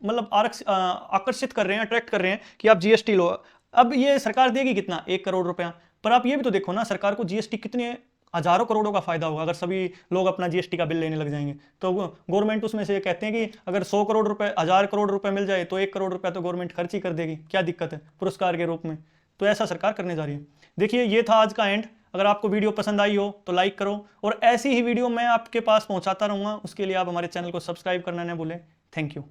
मतलब आकर्षित कर रहे हैं, अट्रैक्ट कर रहे हैं कि आप जीएसटी लो। अब ये सरकार देगी कितना, 1 करोड़ रुपया, पर आप ये भी तो देखो ना, सरकार को जीएसटी कितने हजारों करोड़ों का फायदा होगा अगर सभी लोग अपना जीएसटी का बिल लेने लग जाएंगे। तो गवर्नमेंट उसमें से कहते हैं कि अगर 100 करोड़ रुपए, 1000 करोड़ रुपए मिल जाए तो 1 करोड़ रुपया तो गवर्नमेंट खर्च ही कर देगी, क्या दिक्कत है, पुरस्कार के रूप में। तो ऐसा सरकार करने जा रही है। देखिए ये था आज का एंड। अगर आपको वीडियो पसंद आई हो तो लाइक करो, और ऐसी ही वीडियो मैं आपके पास पहुंचाता रहूंगा। उसके लिए आप हमारे चैनल को सब्सक्राइब करना न भूलें। Thank you.